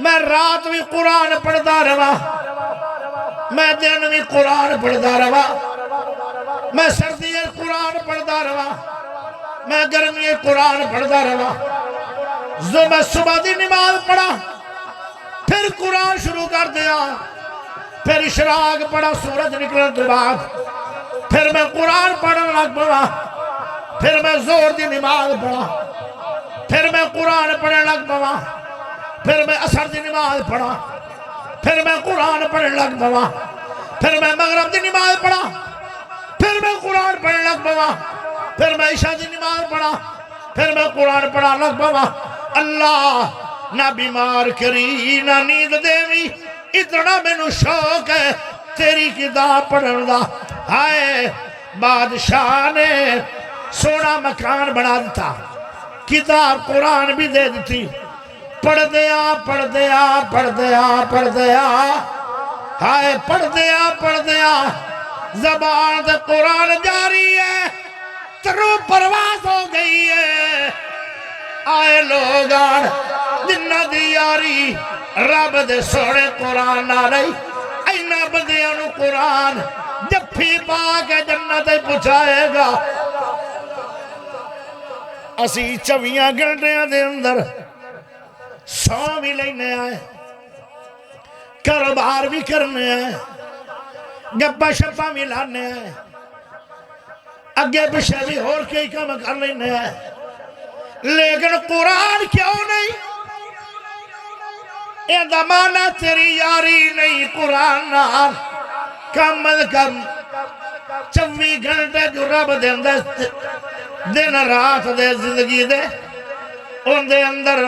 میں رات بھی قرآن پڑھتا رہا، میں دن بھی قرآن پڑھتا رہا، میں سردی قرآن پڑھتا رہا، میں گرمی قرآن پڑھتا رہا، میں صبح دی نماز پڑھا، پھر قرآن شروع کر دیا، پھر اشراق پڑھا سورج نکلنے کے بعد، پھر میں قرآن پڑھنے لگ پڑا، پھر میں زور دی نماز پڑھا، پھر میں قرآن پڑھنے لگ پڑا، پھر میں عصر دی نماز پڑھا، پھر میں قرآن پڑھنے لگ پڑا، پھر میں مغرب دی نماز پڑھا، پھر میں قرآن پڑھنے لگ پڑا، پھر میں عشاء دی نماز پڑھا، پھر میں قرآن پڑھا لگ پڑا۔ اللہ نہ بیمار کری نہ نیند دیوی، اتنا مینوں شوق ہے تیری کتاب پڑھن دا۔ ہائے بادشاہ نے سونا مکان بنا دیتا، کتاب قرآن بھی دے دیتی، پڑھ دیا پڑھ دیا پڑھ دیا پڑھ دیا، ہائے پڑھ دیا پڑھ دیا، زبان سے قرآن جاری ہے، ترو پرواز ہو گئی ہے۔ آئے لوگ آن جنہ دی یاری رب دے سوڑے قرآن نہ رہی، اینا بندیاں نو قرآن جفی پا کے جنت پہنچائے گا۔ اسی 24 گھنٹیاں دے اندر 100 بھی لینے آئے، کاروبار بھی کرنے آئے، گپا شپا بھی لانے آئے، اگے پیچھے بھی اور کئی کام کر لینے آئے، لیکن قرآن کیوں نہیں؟ اے دمانہ تیری یاری نہیں قرآن نال، کم از کم 24 گھنٹے جو رب دے اندر دن رات دے زندگی دے ان دے اندر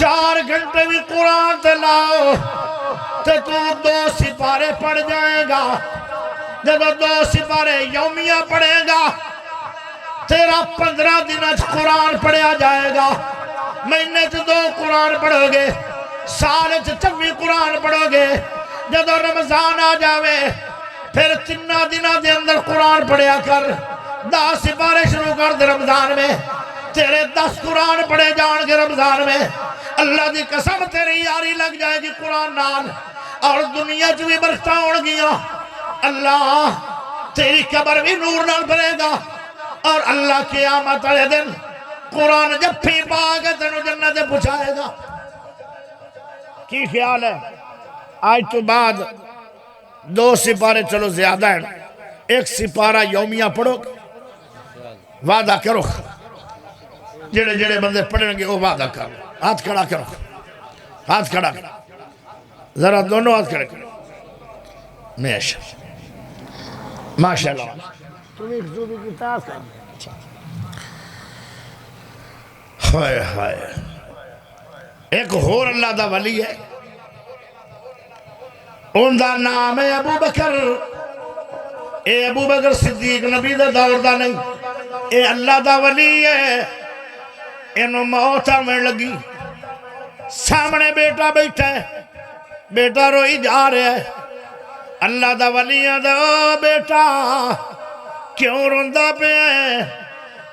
4 گھنٹے بھی قرآن تے لاؤ تو 2 سپارے پڑھ جائے گا۔ جب 2 سپارے یومیہ پڑھے گا تیرا 15 دن قرآن پڑھیا جائے گا، مہینے 2 قرآن پڑھو گے، سال 24 قرآن پڑھو گے، جب رمضان آ جاوے پھر 3 دنوں دے اندر قرآن پڑھیا کر، 10 سپارے شروع کر دے رمضان میں، تیرے 10 قرآن پڑھے جان گے رمضان میں، اللہ دی قسم تیری یاری لگ جائے گی قرآن نال، اور دنیا جو بھی برکتاں اڑ گیا، اللہ تیری قبر بھی نور نال بھرے گا، اور اللہ قیامت والے دن قرآن جب پھی پا کے تینوں جنت پہنچائے گا۔ کی خیال ہے؟ آج تو بعد 2 سپارے چلو زیادہ ہیں، 1 سپارہ یومیہ پڑھو، وعدہ کرو، جڑے جڑے بندے پڑھیں گے وہ وعدہ کرو، ہاتھ کھڑا کرو، ہاتھ کھڑا کرو، ذرا دونوں ہاتھ کھڑے کرو، ماشاءاللہ ہائے ہائے۔ ایک اور اللہ دا ولی ہے، ان دا نام ہے ابو بکر۔ اے ابو بکر صدیق نبی دا دور دا نہیں، اے اللہ دا ولی ہے۔ انہوں موت آنے لگی، سامنے بیٹا بیٹھا ہے، بیٹا روئی جا رہا ہے، اللہ دا ولی ہے، دا بیٹا کیوں روندہ پہ ہے؟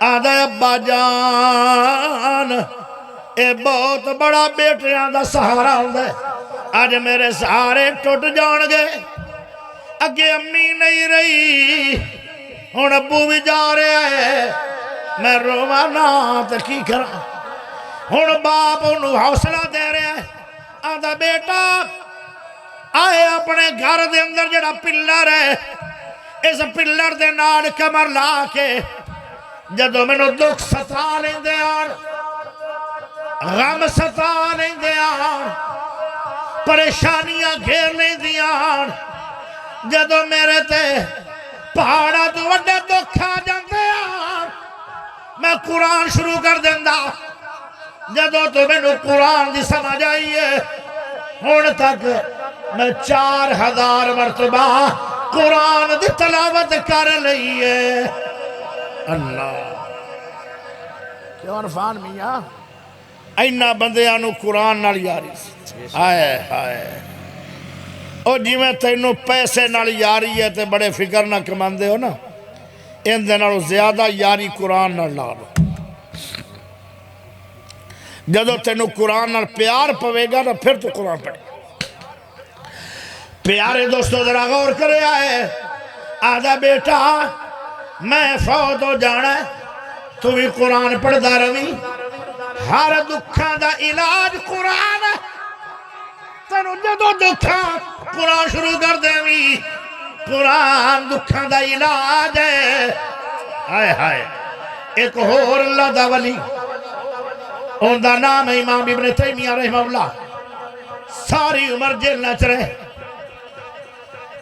آدھا ابا جان اے بہت بڑا بیٹیاں دا سہارا ہوندہ ہے، آج میرے سہارے ٹوٹ جان گے، اگے امی نہیں رہی، ہن ابو بھی جا رہے ہیں، میں روانا تو کی کرا، ہن باپ انہوں حوصلہ دے رہے ہیں، آدھا بیٹا آئے اپنے گھر دے اندر جڑا پلر ہے، اس پلر دے نال کمر لا کے جدو میں نو دکھ ستا نہیں دے آن، غم ستا نہیں دے آن، پریشانیاں گھیر نہیں دے آن، جدو میرے تے پہاڑا تو وڈے دکھا جاندے آن، میں قرآن شروع کر دیندہ، جدو تو میں نو قرآن دی سمجھ آئیے، ہون تک میں 4000 مرتبہ قرآن دی تلاوت کر لئیے۔ اللہ کیوں عرفان میاں اینا بندیاں نو قرآن نال یاری سی آئے آئے او جی میں تینوں پیسے نال یاری ہے تے بڑے فکر نہ کماندے ہو نا ان دے نالوں زیادہ یاری قرآن نال لا لو جدو تینوں قرآن نال پیار پوے گا نا پھر تو قرآن پڑھے پیارے دوستو ذرا غور کرے آئے آدھا بیٹا میں فوت ہو جانا ہے تو بھی قرآن پڑھ دا روی ہر دکھاں دا علاج قرآن ہے تینوں جدو دکھاں قرآن شروع کر دے بھی قرآن دکھاں دا علاج ہے ہائے ہائے ایک اور اللہ دا ولی ان دا نام ہے امام ابن تیمیہ رحمہ اللہ ساری عمر جیل نہ چرے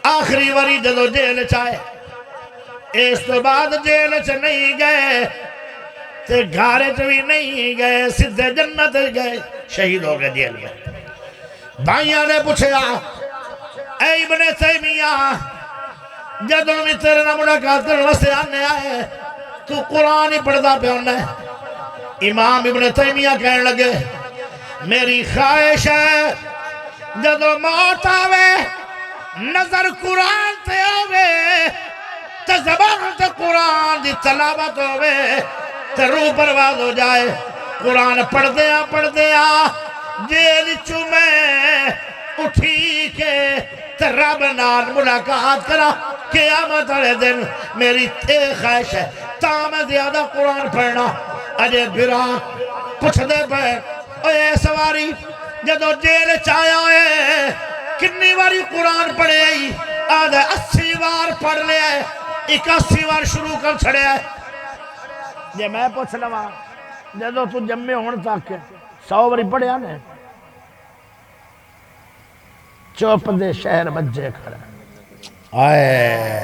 آخری وری جدو جیل چاہے اس تو بعد جیل چ نہیں گئے تے گھارے چ بھی نہیں گئے سدھے جنت گئے شہید ہو گئے جیل میں بھائیاں نے پوچھا اے ابن تیمیہ جدو میں تیرے نہ ملاقات کرنے واسطے آنے آئے تو قرآن ہی پڑھدا پہ ہونا ہے امام ابن تیمیہ کہنے لگے میری خواہش ہے جدو موت آوے نظر قرآن تے ہوئے تے زبان تے قرآن دی تلاوت ہوئے تے روح پرواز ہو جائے قرآن پڑھ دیا جیل چومے اٹھی کے تے رب نال ملاقات کرا قیامت والے دن میری خواہش ہے تا میں زیادہ قرآن پڑھنا اجے برا پوچھ دے پہ اے سواری جدو جیل چایا ہوئے کنی واری قرآن پڑھے آئی آدھے 80 بار پڑھ لے آئے 81 بار شروع کر چھڑے آئے یہ میں پوچھ لوا جدو تو جمعے ہون تک 100 باری پڑھے آنے چوپ دے شہر بجے کھڑے آئے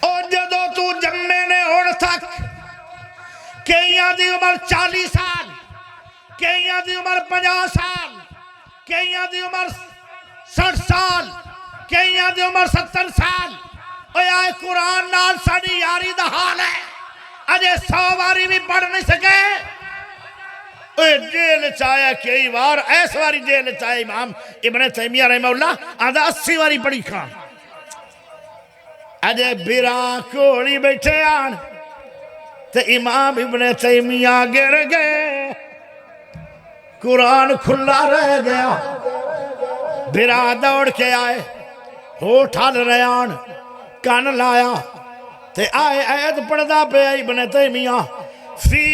اور جدو تو جمعے نے ہون تک کئیاں دی عمر 40 سال کئیاں دی عمر 50 سال کئیاں دی عمر 60 سال کئیاں دی عمر 70 سال اے آئے قرآن نال ساڑی یاری دا حال ہے اجے 100 باری بھی پڑھ نہیں سکے اے جیل چاہیا کئی بار ایس باری جیل چاہیا امام ابن تیمیہ رحمہ اللہ آدھا 80 باری پڑھی کھان اجے برا کوڑی بیٹھے آن تے امام ابن تیمیہ گر گئے قرآن کھلا رہ گیا برا دوڑ کے آئے ہوٹھ ہل ریان کان لایا تے آئے آیت پڑھدا پہ ابن تیمیہ فی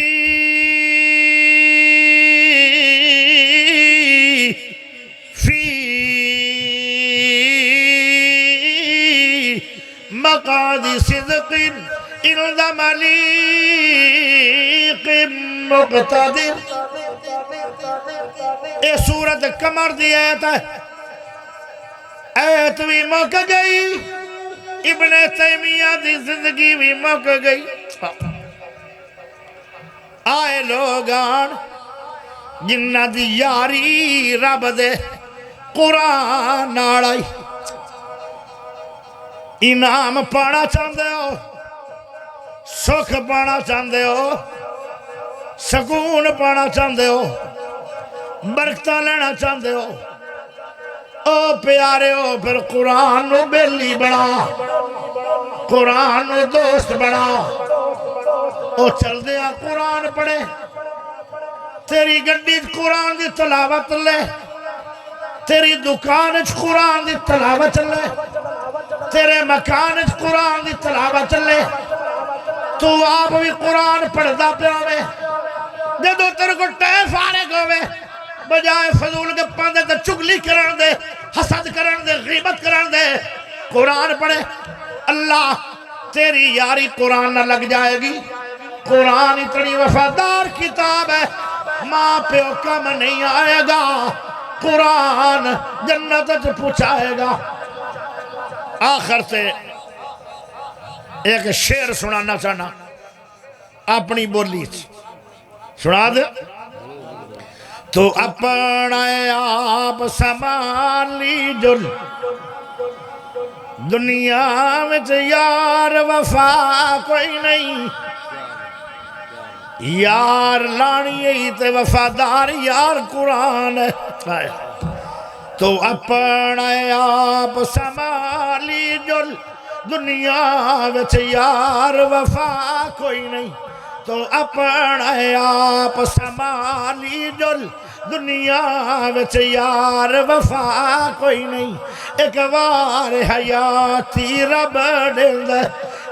مقعد صدق عند ملیق مقتدر اے سورت قمر دی آیت ہے ایت بھی مک گئی ابن تیمیہ دی زندگی بھی مک گئی آئے لوگان جنہ دی یاری رب دے قرآن ناڑائی انعام پانا چاندے ہو سکھ پانا چاندے ہو سکون پانا چاندے ہو برکتہ لینا چاندے ہو او پیارے ہو پھر قرآن نو بیلی بنا قرآن نو دوست بنا او چل دیا قرآن پڑھے تیری گڈی قرآن دی تلاوت لے تیری دکان قرآن دی تلاوت لے تیرے مکان قرآن دی تلاوت چلے تو آپ بھی قرآن پڑھدا پیا ہوئے جدو تیرے کو ٹائم فارغ ہوئے بجائے فضول کے پاندے تے چگلی کرن دے حسد کرن دے غیبت کرن دے قرآن پڑھے اللہ تیری یاری قرآن نہ لگ جائے گی قرآن اتنی وفادار کتاب ہے ماں پیو کم نہیں آئے گا قرآن جنت سے پوچھائے گا آخر سے ایک شعر سنانا چاہنا اپنی بولی سنا دے تو اپنا آپ سنبھالی جل دنیا میں یار وفا کوئی نہیں یار لانی تے وفادار یار قرآن ہے تو اپنا آپ سنبھالی جل دنیا وچ یار وفا کوئی نہیں تو اپنا آپ سنبھالی جل دنیا وچ یار وفا کوئی نہیں ایک وار حیاتی رب دیندا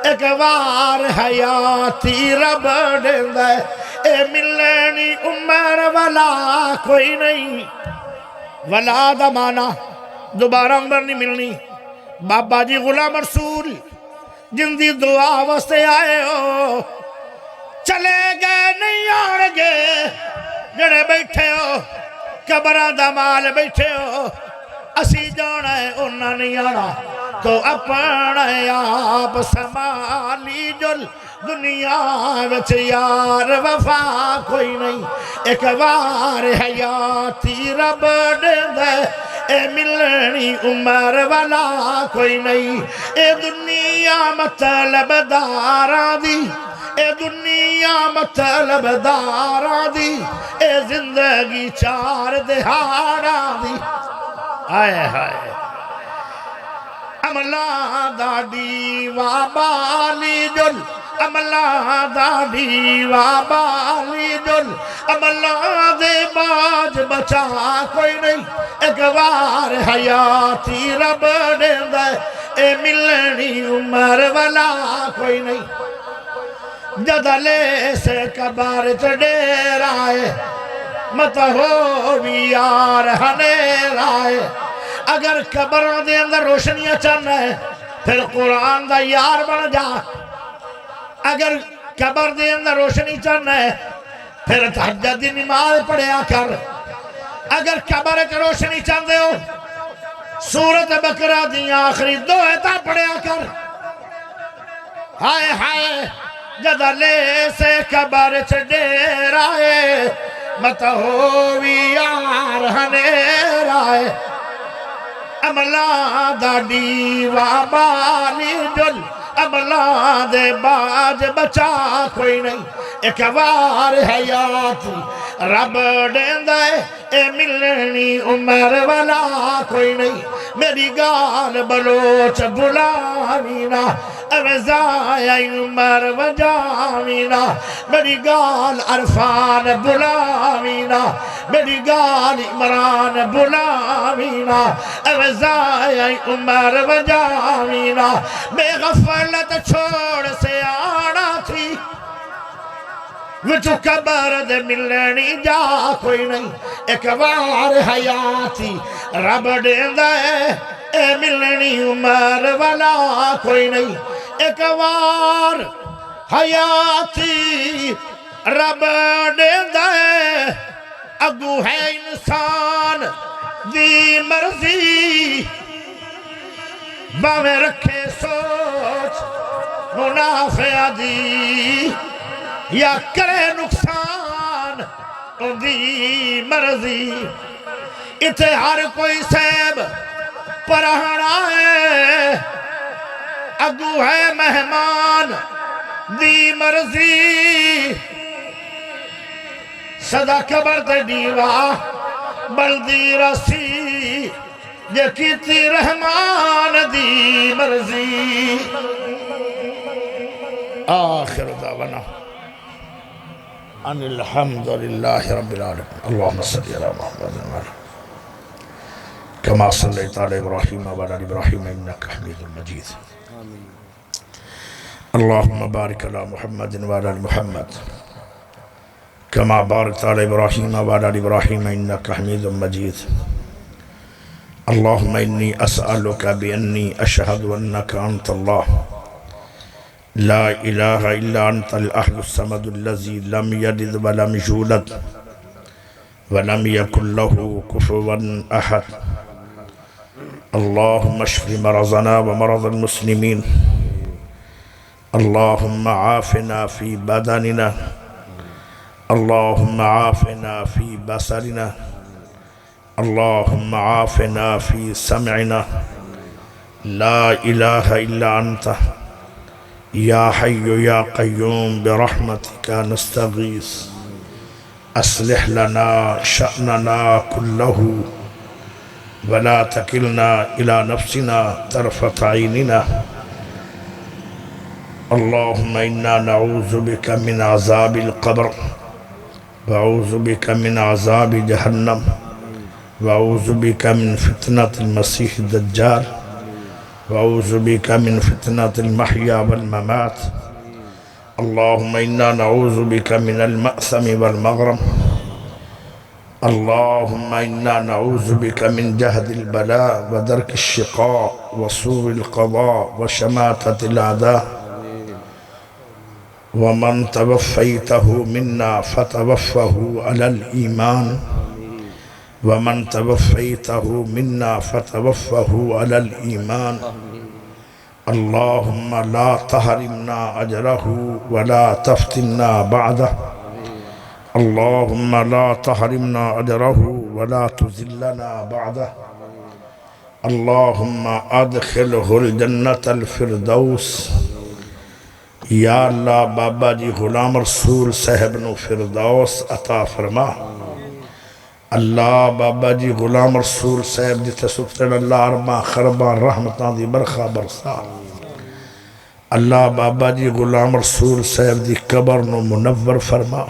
ایک وار حیاتی رب دیندا اے ملنی عمر والا کوئی نہیں ولا دا مانا دوبارہ عمر نہیں ملنی بابا جی غلام رسول جن دی دعا واسطے آئے ہو چلے گئے نہیں آن گے جڑے بیٹھے ہو قبرہ دا مال بیٹھے ہو اسی جانا ہے انہاں نہیں آنا تو اپنا آپ سنبھالی جل دنیا وچ یار وفا کوئی نہیں ایک وار حیاتی رب دیندا اے ملنی عمر والا کوئی نہیں اے دنیا مطلب داراں دی اے دنیا مطلب داراں دی اے زندگی چار دہاڑاں دی آئے ہائے عملہ دا دیوا بالی جل عملہ دا دیوا بالی جل عملہ دے باج بچا کوئی نہیں ایک وار حیاتی رب دیندا اے ملنی عمر والا کوئی نہیں جدلے سے قبر چڑھے رائے مت ہو بھی یار ہنیر آئے اگر قبروں دے اندر روشنیاں چاہنا ہے پھر قرآن دا یار بن جا اگر قبر دے اندر روشنی چاہنا ہے پھر تہجد دی نماز پڑھیا کر اگر قبر کے روشنی چاہتے ہو سورت بقرہ دی آخری دو ایتا پڑھیا کر ہائے ہائے جدلے سے قبر چڑھے رائے مت ہووی یار ہنیر آئے عملہ دا دیوا بالی جل عملہ دے باج بچا کوئی نہیں ایک وار حیاتی رب دیندا اے ملنی عمر والا کوئی نہیں میری گال بلوچ بلاوینا اوزائی عمر وجاوینا میری گال عرفان بلاوینا میری گال عمران بلاوینا اوزائی عمر وجاوینا بے غفلت چھوڑ سے آنا تھی وچو قبر دے ملنی جا کوئی نہیں ایک وار حیاتی رب دیندا اے ملنی عمر والا کوئی نہیں ایک وار حیاتی رب دیندا اگو ہے انسان دی مرضی باویں رکھے سوچ منافع دی یا کرے نقصان دی مرضی اتھے ہر کوئی سیب پرہنا ہے اگو ہے مہمان دی مرضی صدا قبر تے دیوا بلدی رسی جے کیتی رحمان دی مرضی آخر دعوانا ان الحمد للہ رب العالمين اللهم صل على محمد كما صليت على ابراہیم وعلى آل ابراہیم انك حمید مجید اللهم بارك على محمد وعلى آل محمد كما باركت على ابراہیم وعلى آل ابراہیم انك حمید مجید اللهم انی اسألك بأني اشهد انك انت الله لا إله إلا أنت الأحد الصمد الذي لم يلد ولم يولد ولم يكن له كفوا أحد اللهم اشف مرضنا ومرض المسلمين اللهم عافنا في بدننا اللهم عافنا في بصرنا اللهم عافنا في سمعنا لا إله إلا أنت یا حی یا قیوم برحمتک نستغیث اصلح لنا شأننا كله ولا تکلنا الى نفسنا طرفة عیننا اللهم انا نعوذ بك من عذاب القبر واعوذ بك من عذاب جہنم واعوذ بك من فتنة المسیح الدجال واعوذ بك من فتنة المحیا والممات اللهم انا نعوذ بك من المأثم والمغرم اللهم انا نعوذ بك من جهد البلاء ودرك الشقاء وسوء القضاء وشماتة الأعداء ومن توفيته منا فتوفه على الإيمان ومن توفيته منا فتوفه على الإيمان اللهم لا تحرمنا أجره ولا تفتنا بعده اللهم لا تحرمنا أجره ولا تذلنا بعده اللهم أدخله الجنة الفردوس یا اللہ بابا جی غلام رسول صاحب نو فردوس عطا فرما اللہ بابا جی غلام رسول صاحب جتے سترن اللہ ارباں خرباں رحمتاں دی برخا برسا اللہ بابا جی غلام رسول صاحب دی قبر نو منور فرما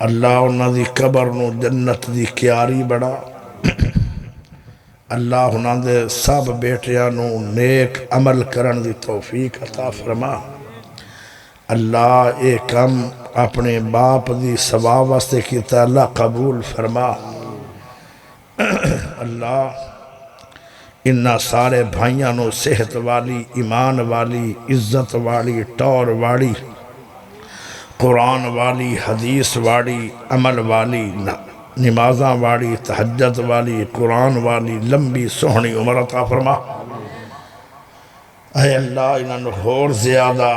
اللہ انہاں دی قبر نو جنت دی کیاری بڑا اللہ انہاں دے سب بیٹیاں نو نیک عمل کرن دی توفیق عطا فرما اللہ اے کم اپنے باپ دی ثواب واسطے کیتا اللہ قبول فرما اللہ انہاں سارے بھائیاں نو صحت والی ایمان والی عزت والی ٹور والی قرآن والی حدیث والی عمل والی نمازاں والی تہجد والی قرآن والی لمبی سہنی عمر عطا فرما اے اللہ انہوں اور زیادہ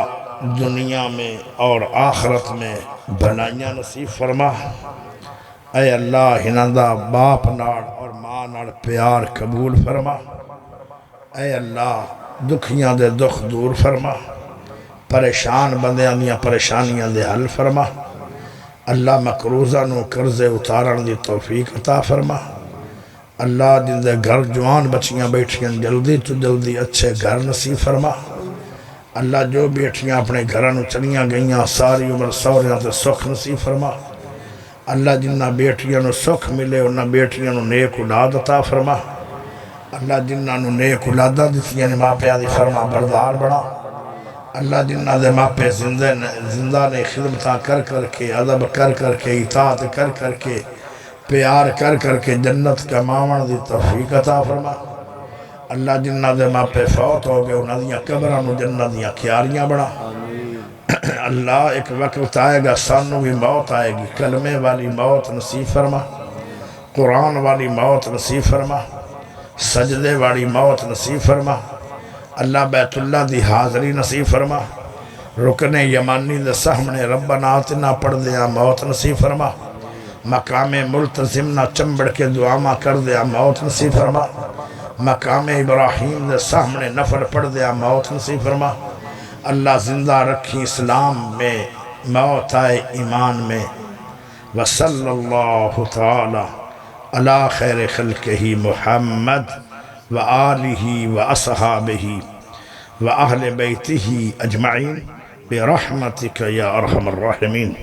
دنیا میں اور آخرت میں بھلائیاں نصیب فرما اے اللہ انہوں دا باپ ناڑ اور ماں ناڑ پیار قبول فرما اے اللہ دکھیاں دے دکھ دور فرما پریشان بندیاں دیاں پریشانیاں دے حل فرما اللہ مقروضہ نو قرضے اتارن دی توفیق عطا فرما اللہ جن دے گھر جوان بچیاں بیٹھیاں جلدی تو جلدی اچھے گھر نصیب فرما اللہ جو بیٹھیاں اپنے گھرانو چلیاں گئیاں ساری عمر سوریاں تے سکھ نصیب فرما اللہ جنہ بیٹیاں نو سکھ ملے انہ بیٹیاں نو نیک اولاد عطا فرما اللہ جنہ نو نیک اولادہ دتیاں ماں پیادی فرما بردار بڑا اللہ جنہ دے ماپے زندہ نے خدمتاں کر کر کے ادب کر کر کے اطاعت کر کر کے پیار کر کر کے جنت کا ماون دی توفیق عطا فرما اللہ جنہ دے ماپے فوت ہو گئے انہاں دیاں قبراں نو جنت دیاں کھیاریاں بنا اللہ ایک وقت آئے گا سانو بھی موت آئے گی کلمے والی موت نصیب فرما قرآن والی موت نصیب فرما سجدے والی موت نصیب فرما اللہ بیت اللہ دی حاضری نصیب فرما رکن یمانی دے سامنے ربنا آتنا پڑھ دیا موت نصیب فرما مقام ملتزم نہ چمبڑ کے دعاما کر دیا موت نصیب فرما مقام ابراہیم دے سامنے نفر پڑھ دیا موت نصیب فرما اللہ زندہ رکھی اسلام میں موت آئے ایمان میں وصلی اللہ تعالی علی خیر خلقہ محمد وآلہ وأصحابہ وأہل بیتہ اجمعین برحمتک یا ارحم الراحمین